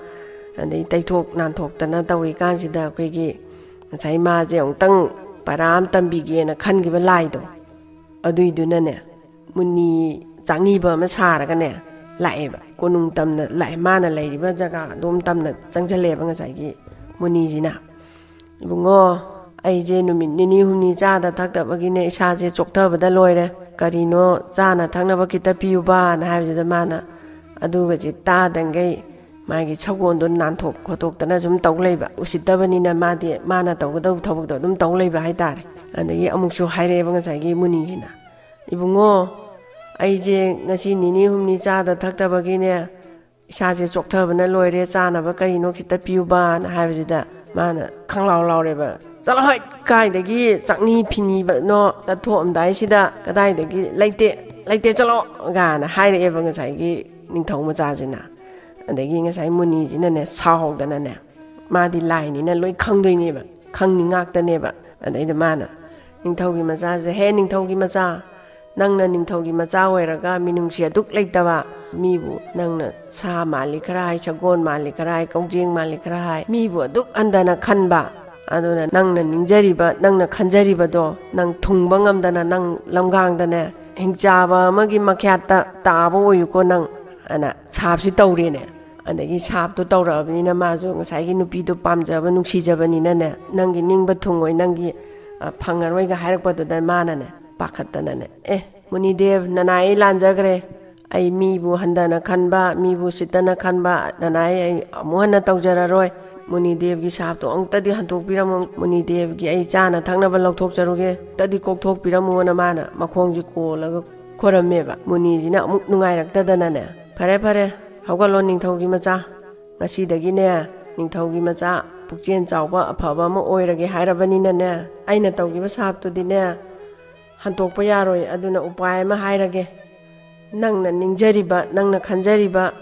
ꯑꯗꯩ ꯇꯩꯊꯣꯛ ꯅꯥꯟꯊꯣꯛꯇꯅ ꯇꯧꯔꯤꯀꯥꯟꯁꯤꯗ ꯑꯩꯈꯣꯏꯒꯤ ꯉꯁꯥꯏ ꯃꯥꯁꯦ ꯑꯃꯨꯛꯇꯪ ꯄꯔꯥ ꯑꯃ ꯇꯝꯕꯤꯒꯦꯅ ꯈꯟꯈꯤꯕ ꯂꯥꯏꯗꯣ ꯑꯗꯨꯏꯗꯨꯅꯅꯦ ꯃꯨꯅꯤ ꯆꯥꯛꯅꯤꯕ ꯑꯃ ꯁꯥꯔꯒꯅꯦ ꯂꯥꯛꯑꯦꯕ ꯀꯣꯅꯨꯡ ꯇꯝꯅ ꯂꯥꯛꯑꯦ ꯃꯥꯅ ꯂꯩꯔꯤꯕ ꯖꯒꯥ ꯑꯗꯣꯝ ꯇꯝꯅ ꯆꯪꯁꯤꯜꯂꯦꯕ ꯉꯁꯥꯏꯒꯤ ꯃꯨꯅꯤꯁꯤꯅ ꯏꯕꯨꯡꯉꯣ ꯑꯩꯁꯦ ꯅꯨꯃꯤꯠ ꯅꯤꯅꯤ ꯍꯨꯝꯅꯤ ꯆꯥꯗ ꯊꯛꯇꯕꯒꯤꯅꯦ ꯏꯁꯥꯁꯦ ꯆꯣꯛꯊꯕꯗ ꯂꯣꯏꯔꯦ ꯀꯔꯤꯅꯣ ꯆꯥꯅ ꯊꯛꯅꯕ ꯈꯤꯇ ꯄꯤꯌꯨꯕꯥꯅ ꯍꯥꯏꯕꯁꯤꯗ ꯃꯥꯅ ꯑꯗꯨꯒꯁꯦ ꯇꯥꯗꯪꯒꯩ ꯃꯥꯒꯤ ꯁꯒꯣꯜꯗꯣ ꯅꯥꯟꯊꯣꯛ ꯈꯣꯠꯇꯣꯛꯇꯅ ꯁꯨꯝ ꯇꯧ ꯂꯩꯕ ꯎꯁꯤꯠꯇꯕꯅꯤꯅ ꯃꯥꯗꯤ ꯃꯥꯅ ꯇꯧꯒꯗꯧꯕ ꯊꯕꯛꯇꯣ ꯑꯗꯨꯝ ꯇꯧ ꯂꯩꯕ ꯍꯥꯏꯇꯥꯔꯦ ꯑꯗꯒꯤ ꯑꯃꯨꯛꯁꯨ ꯍꯥꯏꯔꯛꯑꯦꯕ ꯉꯁꯥꯏꯒꯤ ꯃꯨꯅꯤꯁꯤꯅ ꯏꯕꯨꯡꯉꯣ ꯑꯩꯁꯦ ꯉꯁꯤ ꯅꯤꯅꯤ ꯍꯨꯝꯅꯤ ꯆꯥꯗ ꯊꯛꯇꯕꯒꯤꯅꯦ ꯏꯁꯥꯁꯦ ꯆꯣꯛꯊꯕꯅ ꯂꯣꯏꯔꯦ ꯆꯥꯅꯕ ꯀꯔꯤꯅꯣ ꯈꯤꯇ ꯄꯤꯌꯨꯕꯥꯅ ꯍꯥꯏꯕꯁꯤꯗ ꯃꯥꯅ ꯈꯪꯂꯥꯎ ꯂꯥꯎꯔꯦꯕ ꯆꯠꯂꯣ ꯍꯣꯏ ꯀꯥꯏꯗꯒꯤ ꯆꯥꯛꯅꯤ ꯐꯤꯅꯤꯕꯅꯣ ꯇꯠꯊꯣꯛꯑꯝꯗꯥꯏꯁꯤꯗ ꯀꯗꯥꯏꯗꯒꯤ ꯂꯩꯇꯦ ꯂꯩꯇꯦ ꯆꯠꯂꯣ ꯒꯥꯅ ꯍꯥꯏꯔꯛꯑꯦꯕ ꯉꯁꯥꯏꯒꯤ ꯅꯤꯡꯊꯧ ꯃꯆꯥꯁꯤꯅ ꯑꯗꯒꯤ ꯉꯁꯥꯏ ꯃꯨꯅꯤꯁꯤꯅꯅꯦ ꯁꯥꯎꯍꯧꯗꯅꯅꯦ ꯃꯥꯗꯤ ꯂꯥꯏꯅꯤꯅ ꯂꯣꯏ ꯈꯪꯗꯣꯏꯅꯦꯕ ꯈꯪꯅꯤ ꯉꯥꯛꯇꯅꯦꯕ ꯑꯗꯩꯗ ꯃꯥꯅ ꯅꯤꯡꯊꯧꯒꯤ ꯃꯆꯥꯁꯦ ꯍꯦ ꯅꯤꯡꯊꯧꯒꯤ ꯃꯆꯥ ꯅꯪꯅ ꯅꯤꯡꯊꯧꯒꯤ ꯃꯆा ꯑꯣꯏꯔꯒ ꯃꯤꯅꯨꯡꯁꯤ ꯑꯗꯨꯛ ꯂꯩꯇꯕ ꯃꯤꯕꯨ ꯅꯪꯅ ꯁꯥ ꯃꯥꯜꯂꯤ ꯈꯔ ꯍꯥꯏ ꯁꯒꯣꯜ ꯃꯥꯜꯂꯤ ꯈꯔ ꯍꯥꯏ ꯀꯧꯖꯦꯡ ꯃꯥꯜꯂꯤ ꯈꯔ ꯍꯥꯏ ꯃꯤꯕꯨ ꯑꯗꯨꯛ ꯍꯟꯗꯅ ꯈꯟꯕ ꯑꯗꯨꯅ ꯅꯪꯅ ꯅꯤꯡꯖꯔꯤꯕ ꯅꯪꯅ ꯈꯟꯖꯔꯤꯕꯗꯣ ꯅꯪ ꯊꯨꯡꯕ ꯉꯝꯗꯅ ꯅꯪ ꯂꯝꯒꯥꯡꯗꯅꯦ ꯍꯤꯡꯆꯥꯕ ꯑꯃꯒꯤ ꯃꯈ꯭ꯌꯥꯠꯇ ꯇꯥꯕ ꯑꯣꯏꯌꯨꯀꯣ ꯅꯪ ꯑꯅ ꯁꯥꯞꯁꯤ ꯇꯧꯔꯦꯅꯦ ꯑꯗꯒꯤ ꯁꯥꯞꯇꯣ ꯇꯧꯔꯛꯑꯕꯅꯤꯅ ꯃꯥꯁꯨ ꯉꯁꯥꯏꯒꯤ ꯅꯨꯄꯤꯗꯣ ꯄꯥꯝꯖꯕ ꯅꯨꯡꯁꯤꯖꯕꯅꯤꯅꯅꯦ ꯅꯪꯒꯤ ꯅꯤꯡꯕ ꯊꯨꯡꯉꯣꯏ ꯅꯪꯒꯤ ꯐꯪꯉꯔꯣꯏꯒ ꯍꯥꯏꯔꯛꯄꯗꯨꯗ ꯃꯥꯅꯅꯦ ꯄꯥꯈꯠꯇꯅꯅꯦ ꯃꯨꯅꯤꯗꯦꯕ ꯅꯅꯥꯏ ꯂꯥꯟꯖꯈ꯭ꯔꯦ ꯑꯩ ꯃꯤꯕꯨ ꯍꯟꯗꯅ ꯈꯟꯕ ꯃꯤꯕꯨ ꯁꯤꯠꯇꯅ ꯈꯟꯕ ꯅꯅꯥꯏ ꯑꯩ ꯑꯃꯨꯛ ꯍꯟꯅ ꯇꯧꯖꯔꯔꯣꯏ ꯃꯨꯅꯤꯗꯦꯕꯒꯤ ꯁꯥꯞꯇꯣ ꯑꯃꯨꯛꯇꯗꯤ ꯍꯟꯗꯣꯛꯄꯤꯔꯝꯃꯨ ꯃꯨꯅꯤꯗꯦꯕꯒꯤ ꯑꯩ ꯆꯥꯅ ꯊꯛꯅꯕ ꯂꯧꯊꯣꯛꯆꯔꯨꯒꯦ ꯑꯃꯨꯛꯇꯗꯤ ꯀꯣꯛꯊꯣꯛꯄꯤꯔꯝꯃꯨꯅ ꯃꯥꯅ ꯃꯈꯣꯡꯁꯤ ꯀꯣꯜꯂꯒ ꯈꯣꯔꯝꯃꯦꯕ ꯃꯨꯅꯤꯁꯤꯅ ꯑꯃꯨꯛ ꯅꯨꯡꯉꯥꯏꯔꯛꯇꯗꯅꯅꯦ ꯐꯔꯦ ꯐꯔꯦ ꯍꯧꯒꯠꯂꯣ ꯅꯤꯡꯊꯧꯒꯤ ꯃꯆꯥ ꯉꯁꯤꯗꯒꯤꯅꯦ ꯅꯤꯡꯊꯧꯒꯤ ꯃꯆꯥ ꯄꯨꯛꯆꯦꯜ ꯆꯥꯎꯕ ꯑꯐꯕ ꯑꯃ ꯑꯣꯏꯔꯒꯦ ꯍꯥꯏꯔꯕꯅꯤꯅꯅꯦ ꯑꯩꯅ ꯇꯧꯈꯤꯕ ꯁꯥꯞꯇꯨꯗꯤꯅꯦ ꯍꯟꯇꯣꯛꯄ ꯌꯥꯔꯣꯏ ꯑꯗꯨꯅ ꯎꯄꯥꯏ ꯑꯃ ꯍꯥꯏꯔꯒꯦ ꯅꯪꯅ ꯅꯤꯡꯖꯔꯤꯕ ꯅꯪꯅ ꯈꯟꯖꯔꯤꯕ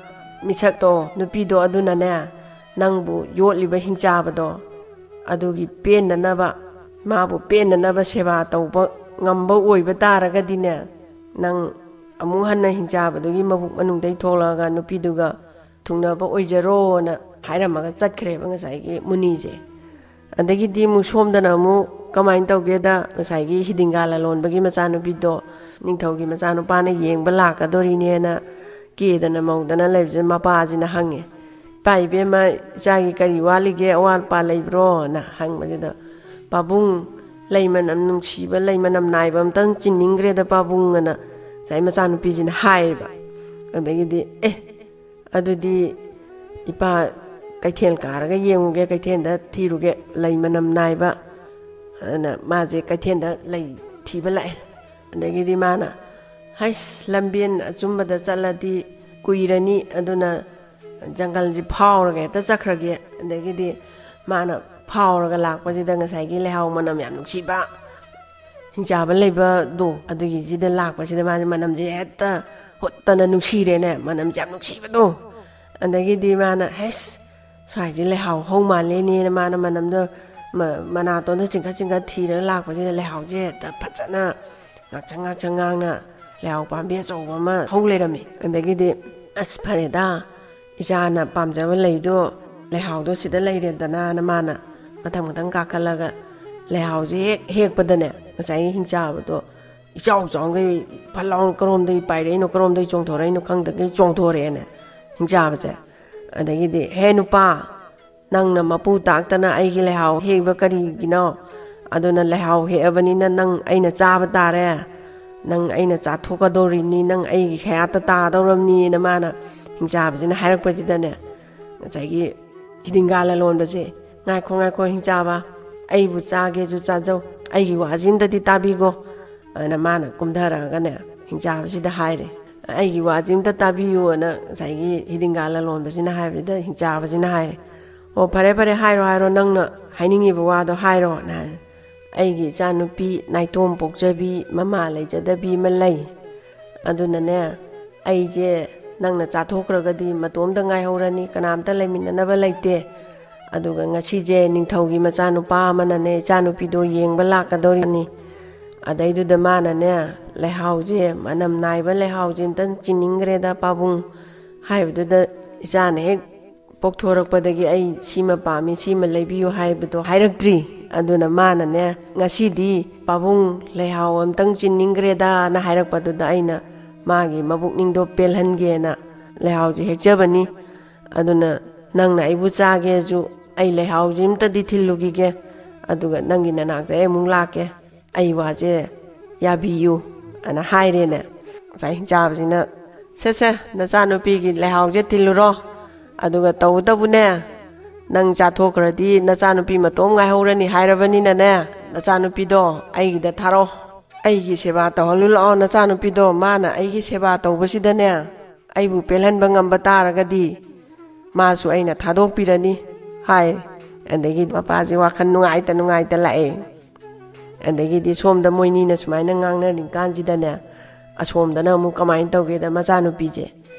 ꯃꯤꯁꯛꯇꯣ ꯅꯨꯄꯤꯗꯣ ꯑꯗꯨꯅꯅꯦ ꯅꯪꯕु ꯌꯣꯠꯂꯤꯕ ꯍꯤꯡꯆꯥꯕꯗꯣ ꯑꯗꯨꯒꯤ ꯄꯦꯟꯅꯅꯕ ꯃꯥꯕꯨ ꯄꯦꯟꯅꯅꯕ ꯁꯦꯕꯥ ꯇꯧꯕ ꯉꯝꯕ ꯑꯣꯏꯕ ꯇꯥꯔꯒꯗꯤꯅꯦ ꯅꯪ ꯑꯃꯨꯛ ꯍꯟꯅ ꯍꯤꯡꯆꯥꯕꯗꯨꯒꯤ ꯃꯕꯨꯛ ꯃꯅꯨꯡꯗꯩ ꯊꯣꯛꯂꯛꯑꯒ ꯅꯨꯄꯤꯗꯨꯒ ꯊꯨꯡꯅꯕ ꯑꯣꯏꯖꯔꯣꯅ ꯍꯥꯏꯔꯝꯃꯒ ꯆꯠꯈ꯭ꯔꯦꯕ ꯉꯁꯥꯏꯒꯤ ꯃꯨꯅꯤꯁꯦ ꯑꯗꯒꯤꯗꯤ ꯑꯃꯨꯛ ꯁꯣꯝꯗꯅ ꯑꯃꯨꯛ ꯀꯃꯥꯏꯅ ꯇꯧꯒꯦꯗ ꯉꯁꯥꯏꯒꯤ ꯍꯤꯗꯤꯡꯒꯥ ꯂꯂꯣꯟꯕꯒꯤ ꯃꯆꯥꯅꯨꯄꯤꯗꯣ ꯅꯤꯡꯊꯧꯒꯤ ꯃꯆꯥꯅꯨꯄꯥꯅ ꯌꯦꯡꯕ ꯂꯥꯛꯀꯗꯣꯔꯤꯅꯦꯅ ꯀꯦꯗꯅ ꯃꯧꯗꯅ ꯂꯩꯕꯁꯦ ꯃꯄꯥꯁꯤꯅ ꯍꯪꯉꯦ ꯏꯄꯥ ꯏꯕꯦꯝꯃ ꯏꯆꯥꯒꯤ ꯀꯔꯤ ꯋꯥꯠꯂꯤꯒꯦ ꯑꯋꯥꯠ ꯑꯄꯥ ꯂꯩꯕ꯭ꯔꯣꯅ ꯍꯪꯕꯁꯤꯗ ꯄꯥꯕꯨꯡ ꯂꯩ ꯃꯅꯝ ꯅꯨꯡꯁꯤꯕ ꯂꯩ ꯃꯅꯝ ꯅꯥꯏꯕ ꯑꯝꯇꯪ ꯆꯤꯟꯅꯤꯡꯈ꯭ꯔꯦꯗ ꯄꯥꯕꯨꯡꯑꯅ ꯉꯁꯥꯏ ꯃꯆꯥꯅꯨꯄꯤꯁꯤꯅ ꯍꯥꯏꯌꯦꯕ ꯑꯗꯒꯤꯗꯤ ꯑꯗꯨꯗꯤ ꯏꯄꯥ ꯀꯩꯊꯦꯜ ꯀꯥꯔꯒ ꯌꯦꯡꯉꯨꯒꯦ ꯀꯩꯊꯦꯜꯗ ꯊꯤꯔꯨꯒꯦ ꯂꯩ ꯃꯅꯝ ꯅꯥꯏꯕ ꯑꯗꯨꯅ ꯃꯥꯁꯦ ꯀꯩꯊꯦꯜꯗ ꯂꯩ ꯊꯤꯕ ꯂꯥꯛꯑꯦ ꯑꯗꯒꯤꯗꯤ ꯃꯥꯅ ꯍꯩꯁ ꯂꯝꯕꯦꯟ ꯑꯆꯨꯝꯕꯗ ꯆꯠꯂꯗꯤ ꯀꯨꯏꯔꯅꯤ ꯑꯗꯨꯅ ꯖꯪꯒꯜꯁꯤ ꯐꯥꯎꯔꯒ ꯍꯦꯛꯇ ꯆꯠꯈ꯭ꯔꯒꯦ ꯑꯗꯒꯤꯗꯤ ꯃꯥꯅ ꯐꯥꯎꯔꯒ ꯂꯥꯛꯄꯁꯤꯗ ꯉꯁꯥꯏꯒꯤ ꯂꯩꯍꯥꯎ ꯃꯅꯝ ꯌꯥꯝ ꯅꯨꯡꯁꯤꯕ ꯍꯤꯡꯆꯥꯕ ꯂꯩꯕꯗꯣ ꯑꯗꯨꯒꯤꯁꯤꯗ ꯂꯥꯛꯄꯁꯤꯗ ꯃꯥꯁꯦ ꯃꯅꯝꯁꯦ ꯍꯦꯛꯇ ꯍꯨꯠꯇꯅ ꯅꯨꯡꯁꯤꯔꯦꯅꯦ ꯃꯅꯝꯁꯦ ꯌꯥꯝ ꯅꯨꯡꯁꯤꯕꯗꯣ ꯑꯗꯒꯤꯗꯤ ꯃꯥꯅ ꯍꯩꯁ ꯁ꯭ꯋꯥꯏꯁꯦ ꯂꯩꯍꯥꯎ ꯍꯧ ꯃꯥꯜꯂꯦꯅꯦꯅ ꯃꯥꯅ ꯃꯅꯝꯗꯣ ꯃꯅꯥꯇꯣꯟꯗ ꯆꯤꯡꯈꯠ ꯊꯤꯔꯒ ꯂꯥꯛꯄꯁꯤꯗ ꯂꯩꯍꯥꯎꯁꯦ ꯍꯦꯛꯇ ꯐꯖꯅ ꯉꯥꯛꯁꯪ ꯉꯥꯡꯅ ꯂꯩꯍꯥꯎ ꯄꯥꯝꯕꯤ ꯑꯆꯧꯕ ꯑꯃ ꯍꯧ ꯂꯩꯔꯝꯃꯤ ꯑꯗꯒꯤꯗꯤ ꯑꯁ ꯐꯔꯦꯗ ꯏꯆꯥꯅ ꯄꯥꯝꯖꯕ ꯂꯩꯗꯣ ꯂꯩꯍꯥꯎꯗꯣ ꯁꯤꯗ ꯂꯩꯔꯦꯗꯅ ꯃꯥꯅ ꯃꯊꯪ ꯀꯥꯈꯠꯂꯒ ꯂꯩꯍꯥꯎꯁꯦ ꯍꯦꯛ ꯍꯦꯛꯄꯗꯅꯦ ꯉꯁꯥꯏꯒꯤ ꯍꯤꯡꯆꯥꯕꯗꯣ ꯏꯆꯥꯎ ꯆꯥꯎꯈꯩ ꯐꯠꯂꯥꯎ ꯀꯔꯣꯝꯗꯒꯤ ꯄꯥꯏꯔꯛꯏꯅꯣ ꯀꯔꯣꯝꯗꯒꯤ ꯆꯣꯡꯊꯣꯔꯛꯏꯅꯣ ꯈꯪꯗꯒꯩ ꯆꯣꯡꯊꯣꯔꯛꯑꯦꯅꯦ ꯍꯤꯡꯆꯥꯕꯁꯦ ꯑꯗꯒꯤꯗꯤ ꯍꯦ ꯅꯨꯄꯥ ꯅꯪꯅ ꯃꯄꯨ ꯇꯥꯛꯇꯅ ꯑꯩꯒꯤ ꯂꯩꯍꯥꯎ ꯍꯦꯛꯕ ꯀꯔꯤꯒꯤꯅꯣ ꯑꯗꯨꯅ ꯂꯩꯍꯥꯎ ꯍꯦꯛꯑꯕꯅꯤꯅ ꯅꯪ ꯑꯩꯅ ꯆꯥꯕ ꯇꯥꯔꯦ ꯅꯪ ꯑꯩꯅ ꯆꯥꯊꯣꯛꯀꯗꯧꯔꯤꯕꯅꯤ ꯅꯪ ꯑꯩꯒꯤ ꯈꯌꯥꯠꯇ ꯇꯥꯗꯧꯔꯕꯅꯤꯅ ꯃꯥꯅ ꯍꯤꯡꯆꯥꯕꯁꯤꯅ ꯍꯥꯏꯔꯛꯄꯁꯤꯗꯅꯦ ꯉꯁꯥꯏꯒꯤ ꯍꯤꯗꯤꯡꯒꯥ ꯂꯂꯣꯟꯕꯁꯦ ꯉꯥꯏꯈꯣ ꯍꯤꯡꯆꯥꯕ ꯑꯩꯕꯨ ꯆꯥꯒꯦꯁꯨ ꯆꯥꯖꯧ ꯑꯩꯒꯤ ꯋꯥꯁꯤꯃꯗꯗꯤ ꯇꯥꯕꯤꯈꯣ ꯑꯅ ꯃꯥꯅ ꯀꯨꯝꯊꯔꯛꯑꯒꯅꯦ ꯍꯤꯡꯆꯥꯕꯁꯤꯗ ꯍꯥꯏꯔꯦ ꯑꯩꯒꯤ ꯋꯥꯁꯤꯃꯇ ꯇꯥꯕꯤꯌꯨꯅ ꯉꯁꯥꯏꯒꯤ ꯍꯤꯗꯤꯡꯒꯥ ꯂꯂꯣꯟꯕꯁꯤꯅ ꯍꯥꯏꯕꯁꯤꯗ ꯍꯤꯡꯆꯥꯕꯁꯤꯅ ꯍꯥꯏꯔꯦ ꯑꯣ ꯐꯔꯦ ꯍꯥꯏꯔꯣ ꯅꯪꯅ ꯍꯥꯏꯅꯤꯡꯉꯤꯕ ꯋꯥꯗꯣ ꯍꯥꯏꯔꯣꯅ ꯍꯥꯏ ꯑꯩꯒꯤ ꯏꯆꯥꯅꯨꯄꯤ ꯅꯥꯏꯇꯣꯝ ꯄꯣꯛꯆꯕꯤ ꯃꯃꯥ ꯂꯩꯖꯗꯕꯤ ꯑꯃ ꯂꯩ ꯑꯗꯨꯅꯅꯦ ꯑꯩꯁꯦ ꯅꯪꯅ ꯆꯥꯊꯣꯛꯈ꯭ꯔꯒꯗꯤ ꯃꯇꯣꯝꯇ ꯉꯥꯏꯍꯧꯔꯅꯤ ꯀꯅꯥꯝꯇ ꯂꯩꯃꯤꯟꯅꯅꯕ ꯂꯩꯇꯦ ꯑꯗꯨꯒ ꯉꯁꯤꯁꯦ ꯅꯤꯡꯊꯧꯒꯤ ꯃꯆꯥꯅꯨꯄꯥ ꯑꯃꯅꯅꯦ ꯏꯆꯥꯅꯨꯄꯤꯗꯣ ꯌꯦꯡꯕ ꯂꯥꯛꯀꯗꯧꯔꯤꯅꯤ ꯑꯗꯩꯗꯨꯗ ꯃꯥꯅꯅꯦ ꯂꯩꯍꯥꯎꯁꯦ ꯃꯅꯝ ꯅꯥꯏꯕ ꯂꯩꯍꯥꯎꯁꯦ ꯑꯝꯇꯪ ꯆꯤꯟꯅꯤꯡꯈ꯭ꯔꯦꯗ ꯄꯥꯕꯨꯡ ꯍꯥꯏꯕꯗꯨꯗ ꯏꯆꯥꯅ ꯍꯦꯛ ꯄꯣꯛꯊꯣꯔꯛꯄꯗꯒꯤ ꯑꯩ ꯁꯤꯃ ꯄꯥꯝꯃꯤ ꯁꯤꯃ ꯂꯩꯕꯤꯌꯨ ꯍꯥꯏꯕꯗꯣ ꯍꯥꯏꯔꯛꯇ꯭ꯔꯤ ꯑꯗꯨꯅ ꯃꯥꯅꯅꯦ ꯉꯁꯤꯗꯤ ꯄꯥꯕꯨꯡ ꯂꯩꯍꯥꯎ ꯑꯝꯇꯪ ꯆꯤꯟꯅꯤꯡꯈ꯭ꯔꯦꯗꯅ ꯍꯥꯏꯔꯛꯄꯗꯨꯗ ꯑꯩꯅ ꯃꯥꯒꯤ ꯃꯕꯨꯛꯅꯤꯡꯗꯣ ꯄꯦꯜꯍꯟꯒꯦꯅ ꯂꯩꯍꯥꯎꯁꯦ ꯍꯦꯛꯆꯕꯅꯤ ꯑꯗꯨꯅ ꯅꯪꯅ ꯑꯩꯕꯨ ꯆꯥꯒꯦꯁꯨ ꯑꯩ ꯂꯩꯍꯥꯎꯁꯤ ꯑꯝꯇꯗꯤ ꯊꯤꯜꯂꯨꯈꯤꯒꯦ ꯑꯗꯨꯒ ꯅꯪꯒꯤ ꯅꯅꯥꯛꯇ ꯑꯩ ꯑꯃꯨꯛ ꯂꯥꯛꯀꯦ ꯑꯩ ꯋꯥꯁꯦ ꯌꯥꯕꯤꯌꯨ ꯑꯅ ꯍꯥꯏꯔꯦꯅꯦ ꯉꯁꯥꯏ ꯍꯤꯡꯆꯥꯕꯁꯤꯅ ꯁꯦ ꯅꯆꯥꯅꯨꯄꯤꯒꯤ ꯂꯩꯍꯥꯎꯁꯦ ꯊꯤꯜꯂꯨꯔꯣ ꯑꯗꯨꯒ ꯇꯧꯕꯇꯕꯨꯅꯦ ꯅꯪ ꯆꯥꯊꯣꯛꯈ꯭ꯔꯗꯤ ꯅꯆꯥꯅꯨꯄꯤ ꯃꯇꯣꯝ ꯉꯥꯏꯍꯧꯔꯅꯤ ꯍꯥꯏꯔꯕꯅꯤꯅꯅꯦ ꯅꯆꯥꯅꯨꯄꯤꯗꯣ ꯑꯩꯒꯤꯗ ꯊꯥꯔꯣ ꯑꯩꯒꯤ ꯁꯦꯕꯥ ꯇꯧꯍꯜꯂꯨ ꯂꯥꯛꯑꯣ ꯅꯆꯥꯅꯨꯄꯤꯗꯣ ꯃꯥꯅ ꯑꯩꯒꯤ ꯁꯦꯕꯥ ꯇꯧꯕꯁꯤꯗꯅꯦ ꯑꯩꯕꯨ ꯄꯦꯜꯍꯟꯕ ꯉꯝꯕ ꯇꯥꯔꯒꯗꯤ ꯃꯥꯁꯨ ꯑꯩꯅ ꯊꯥꯗꯣꯛꯄꯤꯔꯅꯤ ꯍꯥꯏꯔꯦ ꯑꯗꯒꯤ ꯃꯄꯥꯁꯦ ꯋꯥꯈꯜ ꯅꯨꯡꯉꯥꯏꯇ ꯂꯥꯛꯑꯦ ꯑꯗꯒꯤꯗꯤ ꯁꯣꯝꯗ ꯃꯣꯏꯅꯤꯅ ꯁꯨꯃꯥꯏꯅ ꯉꯥꯡꯅꯔꯤꯀꯥꯟꯁꯤꯗꯅꯦ ꯑꯁꯣꯝꯗꯅ ꯑꯃꯨꯛ ꯀꯃꯥꯏꯅ ꯇꯧꯒꯦꯗ ꯃꯆꯥꯅꯨꯄꯤꯁꯦ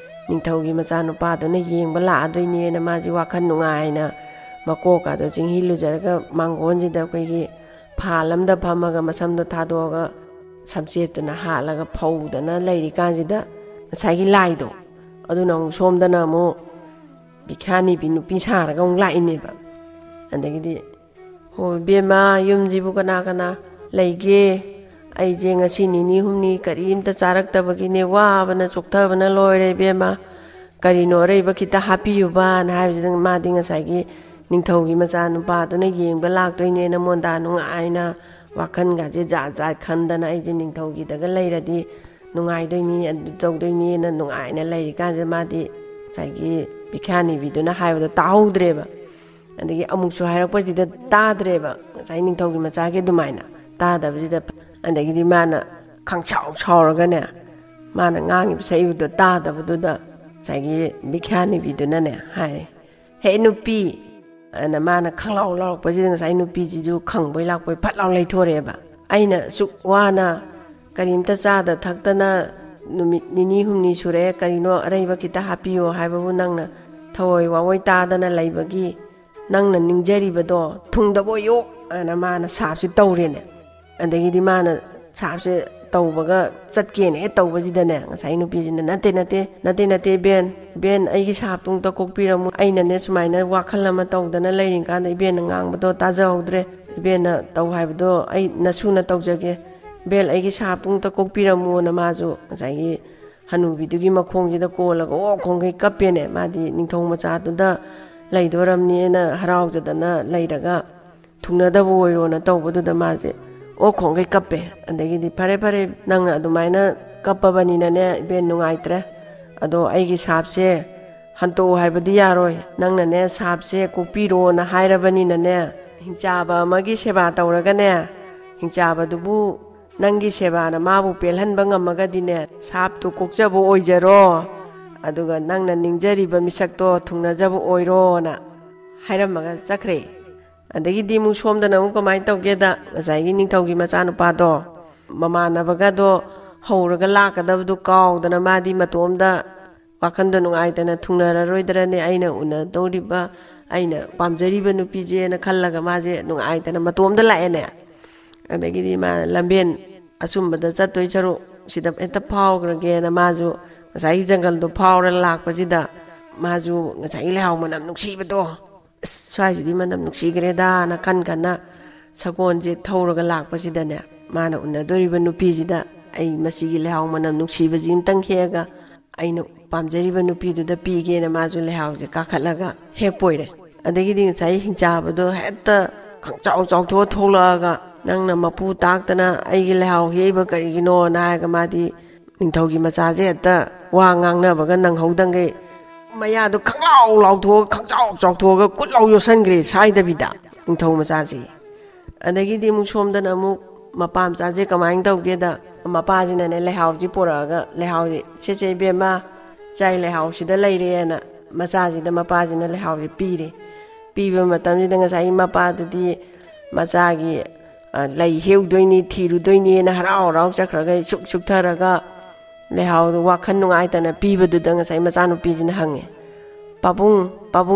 ꯅꯤꯡꯊꯧꯒꯤ ꯃꯆꯥꯅꯨꯄꯥꯗꯨꯅ ꯌꯦꯡꯕ ꯂꯥꯛꯑꯗꯣꯏꯅꯦꯅ ꯃꯥꯁꯤ ꯋꯥꯈꯜ ꯅꯨꯡꯉꯥꯏꯅ ꯃꯀꯣꯛꯀꯥꯗꯣ ꯆꯤꯡꯍꯤ ꯂꯨꯖꯔꯒ ꯃꯥꯡꯒꯣꯟꯁꯤꯗ ꯑꯩꯈꯣꯏꯒꯤ ꯐꯥꯜ ꯑꯃꯗ ꯐꯝꯃꯒ ꯃꯁꯝꯗꯣ ꯊꯥꯗꯣꯛꯑꯒ ꯁꯝꯆꯦꯠꯇꯨꯅ ꯍꯥꯠꯂꯒ ꯐꯧꯗꯅ ꯂꯩꯔꯤꯀꯥꯟꯁꯤꯗ ꯉꯁꯥꯏꯒꯤ ꯂꯥꯏꯗꯣ ꯑꯗꯨꯅ ꯑꯃꯨꯛ ꯁꯣꯝꯗꯅ ꯑꯃꯨꯛ ꯕꯤꯈ꯭ꯌꯥꯅꯤꯕꯤ ꯅꯨꯄꯤ ꯁꯥꯔꯒ ꯑꯃꯨꯛ ꯂꯥꯛꯏꯅꯦꯕ ꯑꯗꯒꯤꯗꯤ ꯍꯣꯏ ꯏꯕꯦꯝꯃ ꯌꯨꯝꯁꯤꯕꯨ ꯀꯅꯥ ꯂꯩꯒꯦ ꯑꯩꯁꯦ ꯉꯁꯤ ꯅꯤꯅꯤ ꯍꯨꯝꯅꯤ ꯀꯔꯤꯝꯇ ꯆꯥꯔꯛꯇꯕꯒꯤꯅꯦ ꯋꯥꯕꯅ ꯆꯣꯛꯊꯕꯅ ꯂꯣꯏꯔꯦꯏꯕꯦꯝꯃ ꯀꯔꯤꯅꯣ ꯑꯔꯩꯕ ꯈꯤꯇ ꯍꯥꯞꯄꯤꯌꯨꯕꯅ ꯍꯥꯏꯕꯁꯤꯗ ꯃꯥꯗꯤ ꯉꯁꯥꯏꯒꯤ ꯅꯤꯡꯊꯧꯒꯤ ꯃꯆꯥꯅꯨꯄꯥꯗꯨꯅ ꯌꯦꯡꯕ ꯂꯥꯛꯇꯣꯏꯅꯦꯅ ꯃꯣꯟꯗꯥ ꯅꯨꯡꯉꯥꯏꯅ ꯋꯥꯈꯜꯒꯁꯦ ꯖꯥꯠ ꯈꯟꯗꯅ ꯑꯩꯁꯦ ꯅꯤꯡꯊꯧꯒꯤꯗꯒ ꯂꯩꯔꯗꯤ ꯅꯨꯡꯉꯥꯏꯗꯣꯏꯅꯤ ꯑꯗꯨ ꯇꯧꯗꯣꯏꯅꯤꯅ ꯅꯨꯡꯉꯥꯏꯅ ꯂꯩꯔꯤꯀꯥꯟꯁꯤꯗ ꯃꯥꯗꯤ ꯉꯁꯥꯏꯒꯤ ꯕꯤꯈ꯭ꯌꯥꯅꯤꯕꯤꯗꯨꯅ ꯍꯥꯏꯕꯗꯣ ꯇꯥꯍꯧꯗ꯭ꯔꯦꯕ ꯑꯗꯒꯤ ꯑꯃꯨꯛꯁꯨ ꯍꯥꯏꯔꯛꯄꯁꯤꯗ ꯇꯥꯗ꯭ꯔꯦꯕ ꯉꯁꯥꯏ ꯅꯤꯡꯊꯧꯒꯤ ꯃꯆꯥꯒꯤ ꯑꯗꯨꯃꯥꯏꯅ ꯇꯥꯗꯕꯁꯤꯗ ꯑꯗꯒꯤꯗꯤ ꯃꯥꯅ ꯈꯪꯁꯥꯎ ꯁꯥꯎꯔꯒꯅꯦ ꯃꯥꯅ ꯉꯥꯡꯉꯤꯕ ꯁꯛꯏꯕꯗꯣ ꯇꯥꯗꯕꯗꯨꯗ ꯉꯁꯥꯏꯒꯤ ꯕꯤꯈ꯭ꯌꯥꯅꯤꯕꯤꯗꯨꯅꯅꯦ ꯍꯥꯏꯔꯦ ꯍꯦ ꯅꯨꯄꯤ ꯑꯅ ꯃꯥꯅ ꯈꯪꯂꯥꯎ ꯂꯥꯎꯔꯛꯄꯁꯤꯗ ꯉꯁꯥꯏ ꯅꯨꯄꯤꯁꯤꯁꯨ ꯈꯪꯕꯣꯏ ꯂꯥꯛꯄꯣꯏ ꯐꯠ ꯂꯥꯎ ꯂꯩꯊꯣꯔꯛꯑꯦꯕ ꯑꯩꯅ ꯁꯨꯛ ꯋꯥꯅ ꯀꯔꯤꯝꯇ ꯆꯥꯗ ꯊꯛꯇꯅ ꯅꯨꯃꯤꯠ ꯅꯤꯅꯤ ꯍꯨꯝꯅꯤ ꯁꯨꯔꯦ ꯀꯔꯤꯅꯣ ꯑꯔꯩꯕ ꯈꯤꯇ ꯍꯥꯞꯄꯤꯌꯣ ꯍꯥꯏꯕꯕꯨ ꯅꯪꯅ ꯊꯑꯣꯏ ꯋꯥꯑꯣꯏ ꯇꯥꯗꯅ ꯂꯩꯕꯒꯤ ꯅꯪꯅ ꯅꯤꯡꯖꯔꯤꯕꯗꯣ ꯊꯨꯡꯗꯕꯣꯏꯌꯣ ꯑꯅ ꯃꯥꯅ ꯁꯥꯞꯁꯤ ꯇꯧꯔꯦꯅꯦ ꯑꯗꯒꯤꯗꯤ ꯃꯥꯅ ꯁꯥꯞꯁꯦ ꯇꯧꯕꯒ ꯆꯠꯀꯦꯅ ꯍꯦꯛ ꯇꯧꯕꯁꯤꯗꯅꯦ ꯉꯁꯥꯏ ꯅꯨꯄꯤꯁꯤꯅ ꯅꯠꯇꯦ ꯏꯕꯦꯟ ꯑꯩꯒꯤ ꯁꯥꯞꯇꯨꯡꯇ ꯀꯣꯛꯄꯤꯔꯝꯃꯨ ꯑꯩꯅꯅꯦ ꯁꯨꯃꯥꯏꯅ ꯋꯥꯈꯜ ꯑꯃ ꯇꯧꯗꯅ ꯂꯩꯔꯤꯀꯥꯟꯗ ꯏꯕꯦꯟꯅ ꯉꯥꯡꯕꯗꯣ ꯇꯥꯖꯍꯧꯗ꯭ꯔꯦ ꯏꯕꯦꯟꯅ ꯇꯧ ꯍꯥꯏꯕꯗꯣ ꯑꯩ ꯅꯁꯨꯅ ꯇꯧꯖꯒꯦ ꯏꯕꯦꯟ ꯑꯩꯒꯤ ꯁꯥꯞꯇꯨꯡꯇ ꯀꯣꯛꯄꯤꯔꯝꯃꯨꯅ ꯃꯥꯁꯨ ꯉꯁꯥꯏꯒꯤ ꯍꯅꯨꯕꯤꯗꯨꯒꯤ ꯃꯈꯣꯡꯁꯤꯗ ꯀꯣꯜꯂꯒ ꯈꯣꯡꯒꯩ ꯀꯞꯄꯦꯅꯦ ꯃꯥꯗꯤ ꯅꯤꯡꯊꯧ ꯃꯆꯥꯗꯨꯗ ꯂꯩꯗꯣꯔꯝꯅꯦꯅ ꯍꯔꯥꯎꯖꯗꯅ ꯂꯩꯔꯒ ꯊꯨꯡꯅꯗꯕ ꯑꯣꯏꯔꯣꯅ ꯇꯧꯕꯗꯨꯗ ꯃꯥꯁꯦ ꯈꯣꯡꯒꯩ ꯀꯞꯄꯦ ꯑꯗꯒꯤꯗꯤ ꯐꯔꯦ ꯅꯪꯅ ꯑꯗꯨꯃꯥꯏꯅ ꯀꯞꯄꯕꯅꯤꯅꯅꯦ ꯏꯕꯦꯟ ꯅꯨꯡꯉꯥꯏꯇ꯭ꯔꯦ ꯑꯗꯣ ꯑꯩꯒꯤ ꯁꯥꯞꯁꯦ ꯍꯟꯇꯣꯛꯎ ꯍꯥꯏꯕꯗꯤ ꯌꯥꯔꯣꯏ ꯅꯪꯅꯅꯦ ꯁꯥꯞꯁꯦ ꯀꯣꯛꯄꯤꯔꯣꯅ ꯍꯥꯏꯔꯕꯅꯤꯅꯅꯦ ꯍꯤꯡꯆꯥꯕ ꯑꯃꯒꯤ ꯁꯦꯕꯥ ꯇꯧꯔꯒꯅꯦ ꯍꯤꯡꯆꯥꯕꯗꯨꯕꯨ ꯅꯪꯒꯤ ꯁꯦꯕꯥꯅ ꯃꯥꯕꯨ ꯄꯦꯜꯍꯟꯕ ꯉꯝꯃꯒꯗꯤꯅꯦ ꯁꯥꯞꯇꯨ ꯀꯣꯛꯆꯕ ꯑꯣꯏꯖꯔꯣ ꯑꯗꯨꯒ ꯅꯪꯅ ꯅꯤꯡꯖꯔꯤꯕ ꯃꯤꯁꯛꯇꯣ ꯊꯨꯡꯅꯖꯕ ꯑꯣꯏꯔꯣꯅ ꯍꯥꯏꯔꯝꯃꯒ ꯆꯠꯈ꯭ꯔꯦ ꯑꯗꯒꯤꯗꯤ ꯑꯃꯨꯛ ꯁꯣꯝꯗꯅ ꯑꯃꯨꯛ ꯀꯃꯥꯏꯅ ꯇꯧꯒꯦꯗ ꯉꯁꯥꯏꯒꯤ ꯅꯤꯡꯊꯧꯒꯤ ꯃꯆꯥꯅꯨꯄꯥꯗꯣ ꯃꯃꯥꯟꯅꯕꯒꯗꯣ ꯍꯧꯔꯒ ꯂꯥꯛꯀꯗꯕꯗꯨ ꯀꯥꯎꯗꯅ ꯃꯥꯗꯤ ꯃꯇꯣꯝꯗ ꯋꯥꯈꯟꯗ ꯅꯨꯡꯉꯥꯏꯇꯅ ꯊꯨꯡꯅꯔꯔꯣꯏꯗ꯭ꯔꯅꯦ ꯑꯩꯅ ꯎꯅꯗꯧꯔꯤꯕ ꯑꯩꯅ ꯄꯥꯝꯖꯔꯤꯕ ꯅꯨꯄꯤꯁꯦꯅ ꯈꯜꯂꯒ ꯃꯥꯁꯦ ꯅꯨꯡꯉꯥꯏꯇꯅ ꯃꯇꯣꯝꯗ ꯂꯥꯛꯑꯦꯅꯦ ꯑꯗꯒꯤꯗꯤ ꯃꯥꯅ ꯂꯝꯕꯦꯟ ꯑꯆꯨꯝꯕꯗ ꯆꯠꯇꯣꯏ ꯁꯔꯨꯛ ꯁꯤꯗ ꯍꯦꯛꯇ ꯐꯥꯎꯈ꯭ꯔꯒꯦꯅ ꯃꯥꯁꯨ ꯉꯁꯥꯏꯒꯤ ꯖꯪꯒꯜꯗꯣ ꯐꯥꯎꯔ ꯂꯥꯛꯄꯁꯤꯗ ꯃꯥꯁꯨ ꯉꯁꯥꯏꯒꯤ ꯂꯩꯍꯥꯎ ꯃꯅꯝ ꯅꯨꯡꯁꯤꯕꯗꯣ ꯁ꯭ꯋꯥꯏꯁꯤꯗꯤ ꯃꯅꯝ ꯅꯨꯡꯁꯤꯈ꯭ꯔꯦꯗꯥꯅ ꯈꯟ ꯁꯒꯣꯜꯁꯦ ꯊꯧꯔꯒ ꯂꯥꯛꯄꯁꯤꯗꯅꯦ ꯃꯥꯅ ꯎꯅꯗꯣꯔꯤꯕ ꯅꯨꯄꯤꯁꯤꯗ ꯑꯩ ꯃꯁꯤꯒꯤ ꯂꯩꯍꯥꯎ ꯃꯅꯝ ꯅꯨꯡꯁꯤꯕꯁꯤ ꯑꯃꯇꯪ ꯍꯦꯛꯑꯒ ꯑꯩꯅ ꯄꯥꯝꯖꯔꯤꯕ ꯅꯨꯄꯤꯗꯨꯗ ꯄꯤꯒꯦꯅ ꯃꯥꯁꯨ ꯂꯩꯍꯥꯎꯁꯦ ꯀꯥꯈꯠꯂꯒ ꯍꯦꯛꯄꯣꯏꯔꯦ ꯑꯗꯒꯤꯗꯤ ꯉꯁꯥꯏ ꯍꯤꯡꯆꯥꯕꯗꯣ ꯍꯦꯛꯇ ꯈꯪꯆꯥꯎ ꯆꯥꯎꯊꯣꯛꯑ ꯊꯣꯛꯂꯛꯑꯒ ꯅꯪꯅ ꯃꯄꯨ ꯇꯥꯛꯇꯅ ꯑꯩꯒꯤ ꯂꯩꯍꯥꯎ ꯍꯦꯛꯏꯕ ꯀꯔꯤꯒꯤꯅꯣꯅ ꯍꯥꯏꯔꯒ ꯃꯥꯗꯤ ꯅꯤꯡꯊꯧꯒꯤ ꯃꯆꯥꯁꯦ ꯍꯦꯛꯇ ꯋꯥ ꯉꯥꯡꯅꯕꯒ ꯅꯪꯍꯧꯗꯪꯒꯩ ꯃꯌꯥꯗꯣ ꯈꯪꯂꯥꯎ ꯂꯥꯎꯊꯣꯛꯑꯒ ꯈꯪꯆꯥꯎ ꯆꯥꯎꯊꯣꯛꯑꯒ ꯀꯨꯠ ꯂꯥꯎ ꯌꯣꯠꯁꯟꯈ꯭ꯔꯦ ꯁꯥꯏꯗꯕꯤꯗ ꯅꯤꯡꯊꯧ ꯃꯆꯥꯁꯤ ꯑꯗꯒꯤꯗꯤ ꯑꯃꯨꯛ ꯁꯣꯝꯗꯅ ꯑꯃꯨꯛ ꯃꯄꯥ ꯃꯆꯥꯁꯦ ꯀꯃꯥꯏꯅ ꯇꯧꯒꯦꯗ ꯃꯄꯥꯁꯤꯅꯅꯦ ꯂꯩꯍꯥꯎꯁꯤ ꯄꯨꯔꯛꯑꯒ ꯂꯩꯍꯥꯎꯁꯤ ꯁꯦ ꯏꯕꯦꯝꯃ ꯆꯥꯏ ꯂꯩꯍꯥꯎꯁꯤꯗ ꯂꯩꯔꯦꯅ ꯃꯆꯥꯁꯤꯗ ꯃꯄꯥꯁꯤꯅ ꯂꯩꯍꯥꯎꯁꯤ ꯄꯤꯔꯦ ꯄꯤꯕ ꯃꯇꯝꯁꯤꯗ ꯉꯁꯥꯏꯒꯤ ꯃꯄꯥꯗꯨꯗꯤ ꯃꯆꯥꯒꯤ ꯂꯩ ꯍꯦꯛꯎꯗꯣꯏꯅꯤ ꯊꯤꯔꯨꯗꯣꯏꯅꯤꯅ ꯍꯔꯥꯎ ꯍꯔꯥꯎ ꯆꯠꯈ꯭ꯔꯒ ꯁꯨꯛꯊꯔꯒ ꯂꯩꯍꯥꯎꯗꯨ ꯋꯥꯈꯜ ꯅꯨꯡꯉꯥꯏꯇꯅ ꯄꯤꯕꯗꯨꯗ ꯉꯁꯥꯏ ꯃꯆꯥꯅꯨꯄꯤꯁꯤꯅ ꯍꯪꯉꯦ ꯄꯥꯕꯨꯡ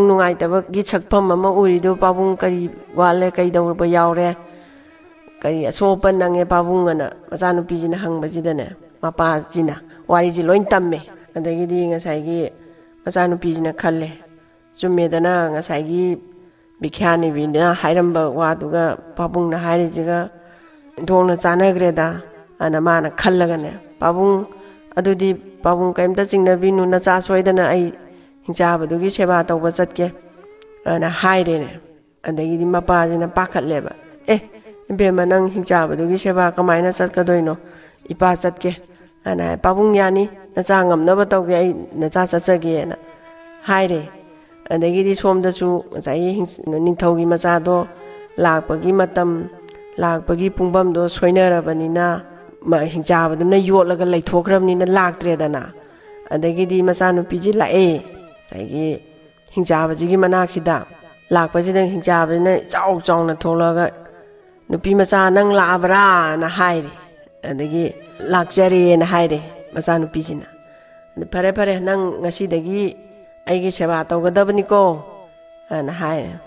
ꯅꯨꯡꯉꯥꯏꯇꯕꯒꯤ ꯁꯛꯐꯝ ꯑꯃ ꯎꯔꯤꯗꯣ ꯄꯥꯕꯨꯡ ꯀꯔꯤ ꯋꯥꯠꯂꯦ ꯀꯩꯗꯧꯔꯕ ꯌꯥꯎꯔꯦ ꯀꯔꯤ ꯑꯁꯣꯛꯄ ꯅꯪꯉꯦ ꯄꯥꯕꯨꯡ ꯑꯅ ꯃꯆꯥꯅꯨꯄꯤꯁꯤꯅ ꯍꯪꯕꯁꯤꯗꯅꯦ ꯃꯄꯥꯁꯤꯅ ꯋꯥꯔꯤꯁꯤ ꯂꯣꯏ ꯇꯝꯃꯦ ꯑꯗꯒꯤꯗꯤ ꯉꯁꯥꯏꯒꯤ ꯃꯆꯥꯅꯨꯄꯤꯁꯤꯅ ꯈꯜꯂꯦ ꯆꯨꯝꯃꯦꯗꯅ ꯉꯁꯥꯏꯒꯤ ꯕꯤꯈ꯭ꯌꯥꯅꯤꯕꯤꯅ ꯍꯥꯏꯔꯝꯕ ꯋꯥꯗꯨꯒ ꯄꯥꯕꯨꯡꯅ ꯍꯥꯏꯔꯤꯁꯤꯒ ꯏꯟꯊꯣꯛꯅ ꯆꯥꯟꯅꯈ꯭ꯔꯦꯗ ꯑꯅ ꯃꯥꯅ ꯈꯜꯂꯒꯅꯦ ꯄꯥꯕꯨꯡ ꯑꯗꯨꯗꯤ ꯄꯥꯕꯨꯡ ꯀꯩꯝꯇ ꯆꯤꯡꯅꯕꯤꯅꯨ ꯅꯆꯥ ꯁꯣꯏꯗꯅ ꯑꯩ ꯍꯤꯡꯆꯥꯕꯗꯨꯒꯤ ꯁꯦꯕꯥ ꯇꯧꯕ ꯆꯠꯀꯦ ꯑꯅ ꯍꯥꯏꯔꯦꯅꯦ ꯑꯗꯒꯤꯗꯤ ꯃꯄꯥꯁꯤꯅ ꯄꯥꯈꯠꯂꯦꯕ ꯏꯕꯦꯝꯃ ꯅꯪ ꯍꯤꯡꯆꯥꯕꯗꯨꯒꯤ ꯁꯦꯕꯥ ꯀꯃꯥꯏꯅ ꯆꯠꯀꯗꯣꯏꯅꯣ ꯏꯄꯥ ꯆꯠꯀꯦ ꯑꯅ ꯍꯥꯏ ꯄꯥꯕꯨꯡ ꯌꯥꯅꯤ ꯅꯆꯥ ꯉꯝꯅꯕ ꯇꯧꯒꯦ ꯑꯩ ꯅꯆꯥ ꯆꯠꯆꯒꯦꯅ ꯍꯥꯏꯔꯦ ꯑꯗꯒꯤꯗꯤ ꯁꯣꯝꯗꯁꯨ ꯉꯁꯥꯏꯒꯤ ꯅꯤꯡꯊꯧꯒꯤ ꯃꯆꯥꯗꯣ ꯂꯥꯛꯄꯒꯤ ꯃꯇꯝ ꯂꯥꯛꯄꯒꯤ ꯄꯨꯡꯐꯝꯗꯣ ꯁꯣꯏꯅꯔꯕꯅꯤꯅ ꯍꯤꯡꯆꯥꯕꯗꯨꯅ ꯌꯣꯠꯂꯒ ꯂꯩꯊꯣꯛꯈ꯭ꯔꯕꯅꯤꯅ ꯂꯥꯛꯇ꯭ꯔꯦꯗꯅ ꯑꯗꯒꯤꯗꯤ ꯃꯆꯥꯅꯨꯄꯤꯁꯤ ꯂꯥꯛꯑꯦ ꯉꯁꯥꯏꯒꯤ ꯍꯤꯡꯆꯥꯕꯁꯤꯒꯤ ꯃꯅꯥꯛꯁꯤꯗ ꯂꯥꯛꯄꯁꯤꯗ ꯍꯤꯡꯆꯥꯕꯁꯤꯅ ꯆꯥꯎ ꯆꯥꯎꯅ ꯊꯣꯛꯂꯛꯑꯒ ꯅꯨꯄꯤ ꯃꯆꯥ ꯅꯪ ꯂꯥꯛꯑꯕ꯭ꯔꯥꯅ ꯍꯥꯏꯔꯦ ꯑꯗꯒꯤ ꯂꯥꯛꯆꯔꯦꯅ ꯍꯥꯏꯔꯦ ꯃꯆꯥꯅꯨꯄꯤꯁꯤꯅ ꯐꯔꯦ ꯅꯪ ꯉꯁꯤꯗꯒꯤ ꯑꯩꯒꯤ ꯁꯦꯕꯥ ꯇꯧꯒꯗꯕꯅꯤꯀꯣ ꯑꯅ ꯍꯥꯏꯔꯦ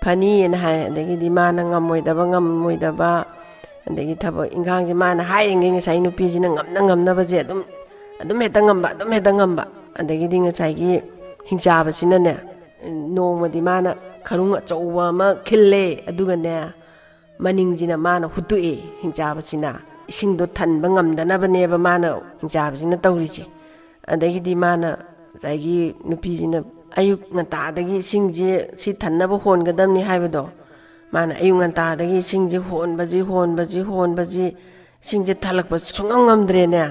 ꯐꯅꯤꯅ ꯍꯥꯏꯔꯦ ꯑꯗꯒꯤꯗꯤ ꯃꯥꯅ ꯉꯝꯃꯣꯏꯗꯕ ꯑꯗꯒꯤ ꯊꯕꯛ ꯏꯪꯈꯥꯡꯁꯦ ꯃꯥꯅ ꯍꯥꯏꯔꯤꯉꯩꯉꯁꯥꯏ ꯅꯨꯄꯤꯁꯤꯅ ꯉꯝꯅꯕꯁꯦ ꯑꯗꯨꯝ ꯍꯦꯛꯇ ꯉꯝꯕ ꯑꯗꯒꯤꯗꯤ ꯉꯁꯥꯏꯒꯤ ꯍꯤꯡꯆꯥꯕꯁꯤꯅꯅꯦ ꯅꯣꯡꯃꯗꯤ ꯃꯥꯅ ꯈꯔꯨꯡ ꯑꯆꯧꯕ ꯑꯃ ꯈꯤꯜꯂꯦ ꯑꯗꯨꯒꯅꯦ ꯃꯅꯤꯡꯁꯤꯅ ꯃꯥꯅ ꯍꯨꯠꯇꯣꯛꯑꯦ ꯍꯤꯡꯆꯥꯕꯁꯤꯅ ꯏꯁꯤꯡꯗꯣ ꯊꯟꯕ ꯉꯝꯗꯅꯕꯅꯦꯕ ꯃꯥꯅ ꯍꯤꯡꯆꯥꯕꯁꯤꯅ ꯇꯧꯔꯤꯁꯦ ꯑꯗꯒꯤꯗꯤ ꯃꯥꯅ ꯉꯁꯥꯏꯒꯤ ꯅꯨꯄꯤꯁꯤꯅ ꯑꯌꯨꯛ ꯉꯟꯇꯥꯗꯒꯤ ꯏꯁꯤꯡꯁꯦ ꯁꯤ ꯊꯟꯅꯕ ꯍꯣꯟꯒꯗꯕꯅꯤ ꯍꯥꯏꯕꯗꯣ ꯃꯥꯅ ꯑꯌꯨꯛ ꯉꯟꯇꯥꯗꯒꯤ ꯏꯁꯤꯡꯁꯦ ꯍꯣꯟꯕꯁꯤ ꯏꯁꯤꯡꯁꯦ ꯊꯜꯂꯛꯄ ꯁꯨꯡꯉꯝ ꯉꯝꯗ꯭ꯔꯦꯅꯦ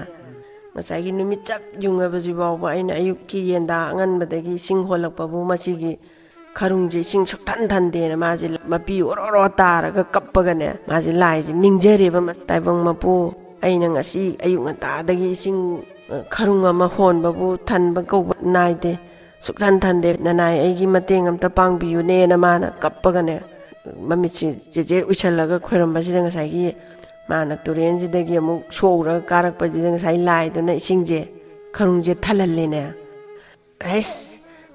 ꯉꯁꯥꯏꯒꯤ ꯅꯨꯃꯤꯠ ꯆꯞ ꯌꯨꯡꯉꯕꯁꯤ ꯐꯥꯎꯕ ꯑꯩꯅ ꯑꯌꯨꯛꯀꯤ ꯌꯦꯟꯗꯥ ꯑꯉꯟꯕꯗꯒꯤ ꯏꯁꯤꯡ ꯍꯣꯜꯂꯛꯄꯕꯨ ꯃꯁꯤꯒꯤ ꯈꯔꯨꯡꯁꯦ ꯏꯁꯤꯡ ꯁꯨꯛꯊꯟꯗꯦꯅ ꯃꯥꯁꯦ ꯃꯄꯤ ꯑꯣꯔꯣ ꯇꯥꯔꯒ ꯀꯞꯄꯒꯅꯦ ꯃꯥꯁꯦ ꯂꯥꯏꯁꯦ ꯅꯤꯡꯖꯔꯦꯕ ꯇꯥꯏꯕꯪ ꯃꯄꯨ ꯑꯩꯅ ꯉꯁꯤ ꯑꯌꯨꯛ ꯉꯟꯇꯥꯗꯒꯤ ꯏꯁꯤꯡ ꯈꯔꯨꯡ ꯑꯃ ꯍꯣꯟꯕꯕꯨ ꯊꯟꯕ ꯀꯧꯕ ꯅꯥꯏꯗꯦ ꯁꯨꯛꯊꯟꯗꯦ ꯅꯅꯥꯏ ꯑꯩꯒꯤ ꯃꯇꯦꯡ ꯑꯝꯇ ꯄꯥꯡꯕꯤꯌꯨꯅꯦꯅ ꯃꯥꯅ ꯀꯞꯄꯒꯅꯦ ꯃꯃꯤꯠꯁꯤ ꯖꯦꯖꯦꯠ ꯎꯏꯁꯜꯂꯒ ꯈꯣꯏꯔꯝꯕꯁꯤꯗ ꯉꯁꯥꯏꯒꯤ ꯃꯥꯅ ꯇꯨꯔꯦꯟꯁꯤꯗꯒꯤ ꯑꯃꯨꯛ ꯁꯣꯛꯎꯔꯒ ꯀꯥꯔꯛꯄꯁꯤꯗ ꯉꯁꯥꯏ ꯂꯥꯏꯗꯨꯅ ꯏꯁꯤꯡꯁꯦ ꯈꯔꯨꯡꯁꯦ ꯊꯜꯍꯜꯂꯦꯅꯦ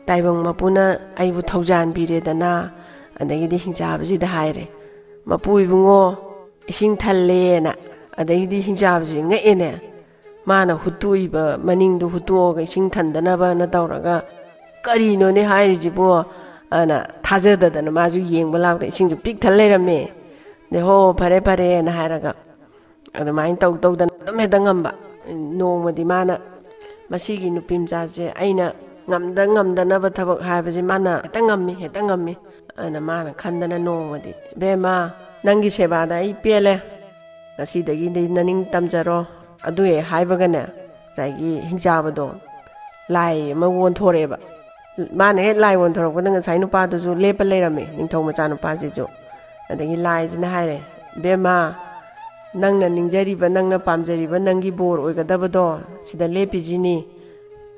ꯇꯥꯏꯕꯪ ꯃꯄꯨꯅ ꯑꯩꯕꯨ ꯊꯧꯖꯥꯟꯕꯤꯔꯦꯗꯅ ꯑꯗꯒꯤꯗꯤ ꯍꯤꯡꯆꯥꯕꯁꯤꯗ ꯍꯥꯏꯔꯦ ꯃꯄꯨ ꯏꯕꯨꯡꯉꯣ ꯏꯁꯤꯡ ꯊꯜꯂꯦꯅ ꯑꯗꯒꯤꯗꯤ ꯍꯤꯡꯆꯥꯕꯁꯤ ꯉꯛꯑꯦꯅꯦ ꯃꯥꯅ ꯍꯨꯠꯇꯣꯛꯏꯕ ꯃꯅꯤꯡꯗꯨ ꯍꯨꯠꯇꯣꯛꯑꯒ ꯏꯁꯤꯡ ꯊꯟꯗꯅꯕꯅ ꯇꯧꯔꯒ ꯀꯔꯤꯅꯣꯅꯦ ꯍꯥꯏꯔꯤꯁꯤꯕꯣ ꯑꯅ ꯊꯥꯖꯗꯗꯅ ꯃꯥꯁꯨ ꯌꯦꯡꯕ ꯂꯥꯛꯄꯗ ꯏꯁꯤꯡꯁꯨ ꯄꯤꯛ ꯊꯜ ꯂꯩꯔꯝꯃꯦ ꯑꯗꯩ ꯍꯣ ꯐꯔꯦꯅ ꯍꯥꯏꯔꯒ ꯑꯗꯨꯃꯥꯏꯅ ꯇꯧꯗꯅ ꯑꯗꯨꯝ ꯍꯦꯛꯇ ꯉꯝꯕ ꯅꯣꯡꯃꯗꯤ ꯃꯥꯅ ꯃꯁꯤꯒꯤ ꯅꯨꯄꯤ ꯃꯆꯥꯁꯦ ꯑꯩꯅ ꯉꯝꯗꯅꯕ ꯊꯕꯛ ꯍꯥꯏꯕꯁꯦ ꯃꯥꯅ ꯍꯦꯛꯇ ꯉꯝꯃꯤ ꯑꯅ ꯃꯥꯅ ꯈꯟꯗꯅ ꯅꯣꯡꯃꯗꯤ ꯏꯕꯦꯝꯃ ꯅꯪꯒꯤ ꯁꯦꯕꯥꯗ ꯑꯩ ꯄꯦꯜꯂꯦ ꯉꯁꯤꯗꯒꯤꯗꯤ ꯅꯅꯤꯡ ꯇꯝꯖꯔꯣ ꯑꯗꯨ ꯍꯦꯛ ꯍꯥꯏꯕꯒꯅꯦ ꯉꯁꯥꯏꯒꯤ ꯍꯤꯡꯆꯥꯕꯗꯣ ꯂꯥꯏ ꯑꯃ ꯑꯣꯟꯊꯣꯔꯛꯑꯦꯕ ꯃꯥꯅ ꯍꯦꯛ ꯂꯥꯏ ꯑꯣꯟꯊꯣꯔꯛꯄꯗ ꯉꯁꯥꯏ ꯅꯨꯄꯥꯗꯨꯁꯨ ꯂꯦꯞꯄ ꯂꯩꯔꯝꯃꯦ ꯅꯤꯡꯊꯧ ꯃꯆꯥ ꯅꯨꯄꯥꯁꯤꯁꯨ ꯑꯗꯒꯤ ꯂꯥꯏꯁꯤꯅ ꯍꯥꯏꯔꯦ ꯏꯕꯦꯝꯃ ꯅꯪꯅ ꯅꯤꯡꯖꯔꯤꯕ ꯅꯪꯅ ꯄꯥꯝꯖꯔꯤꯕ ꯅꯪꯒꯤ ꯕꯣꯔ ꯑꯣꯏꯒꯗꯕꯗꯣ ꯁꯤꯗ ꯂꯦꯞꯄꯤꯁꯤꯅꯤ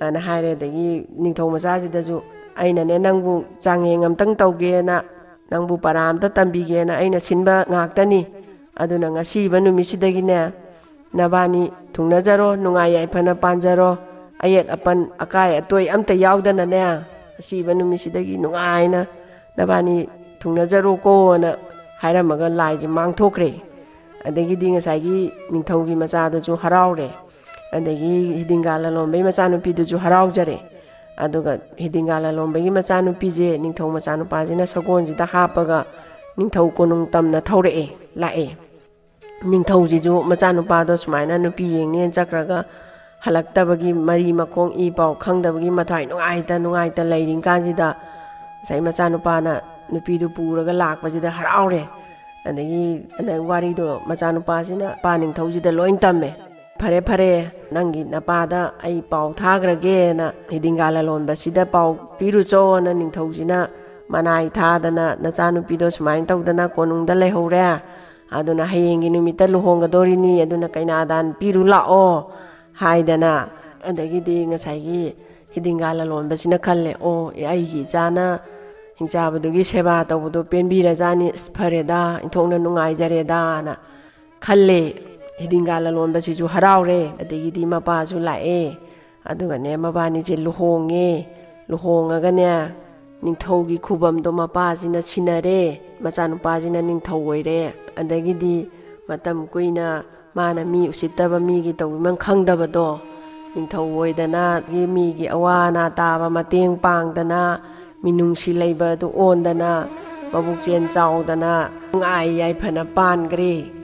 ꯑꯅ ꯍꯥꯏꯔꯦ ꯑꯗꯒꯤ ꯅꯤꯡꯊꯧ ꯃꯆꯥꯁꯤꯗꯁꯨ ꯑꯩꯅꯅꯦ ꯅꯪꯕꯨ ꯆꯥꯡꯌꯦꯡ ꯑꯝꯇꯪ ꯇꯧꯒꯦꯅ ꯅꯪꯕꯨ ꯄꯔꯥ ꯑꯝꯇ ꯇꯝꯕꯤꯒꯦꯅ ꯑꯩꯅ ꯁꯤꯟꯕ ꯉꯥꯛꯇꯅꯤ ꯑꯗꯨꯅ ꯉꯁꯤꯕ ꯅꯨꯃꯤꯠꯁꯤꯗꯒꯤꯅꯦ nabani thungnajaro nungai yaifana panjaro ayet apan akai atoi amta yaudana ne asiba numisidagi nungaina nabani thungnajaro ko na hairamaga laiji mangthokre adagi di ngasai ningthaugi machadaju haraure adagi hidingala lombai machanupi duju haraujare aduga hidingala lombai machanupi je ningthau machanupa jina sagonji da hapaga ningthau konung tamna thaure lae ningthau jiju machanupa do sumaina nupi yengne chakraga halaktabagi mari makong I pau khangdabagi mathai nungaita leiring kanjida sai machanupa na nupi du puraga lakpajida haraure adagi wari do machanupa sina pa ningthau jida loin tamme fare fare nangi napada ai pau thagrage na hidingala lonba sida pau piru cho na ningthau jina manai thadana nachanupi do sumain tawdana konungda lehore aduna hayengi numita luhongadorini aduna kainadan piru lao haidana adagi di ngasai hidingala lonba sina khalle o ai gi jana hingjabadugi seba tawbudo penbira jani fareda inthongna nungai jareda na khalle hidingala lonba siju haraure adagi di mapa su lae aduga ne mabani je luhongaga ne ningthaugi khubam do mapa jina sinare machanupa jina ningthau oire adagi di matam kuina mana mi usitaba mi gi tawimang khangdaba do ningthau oidana gi mi gi awana taba mateng pangdana minungsi leiba du ondana mabuk chen chawdana ngai yai phana pan gre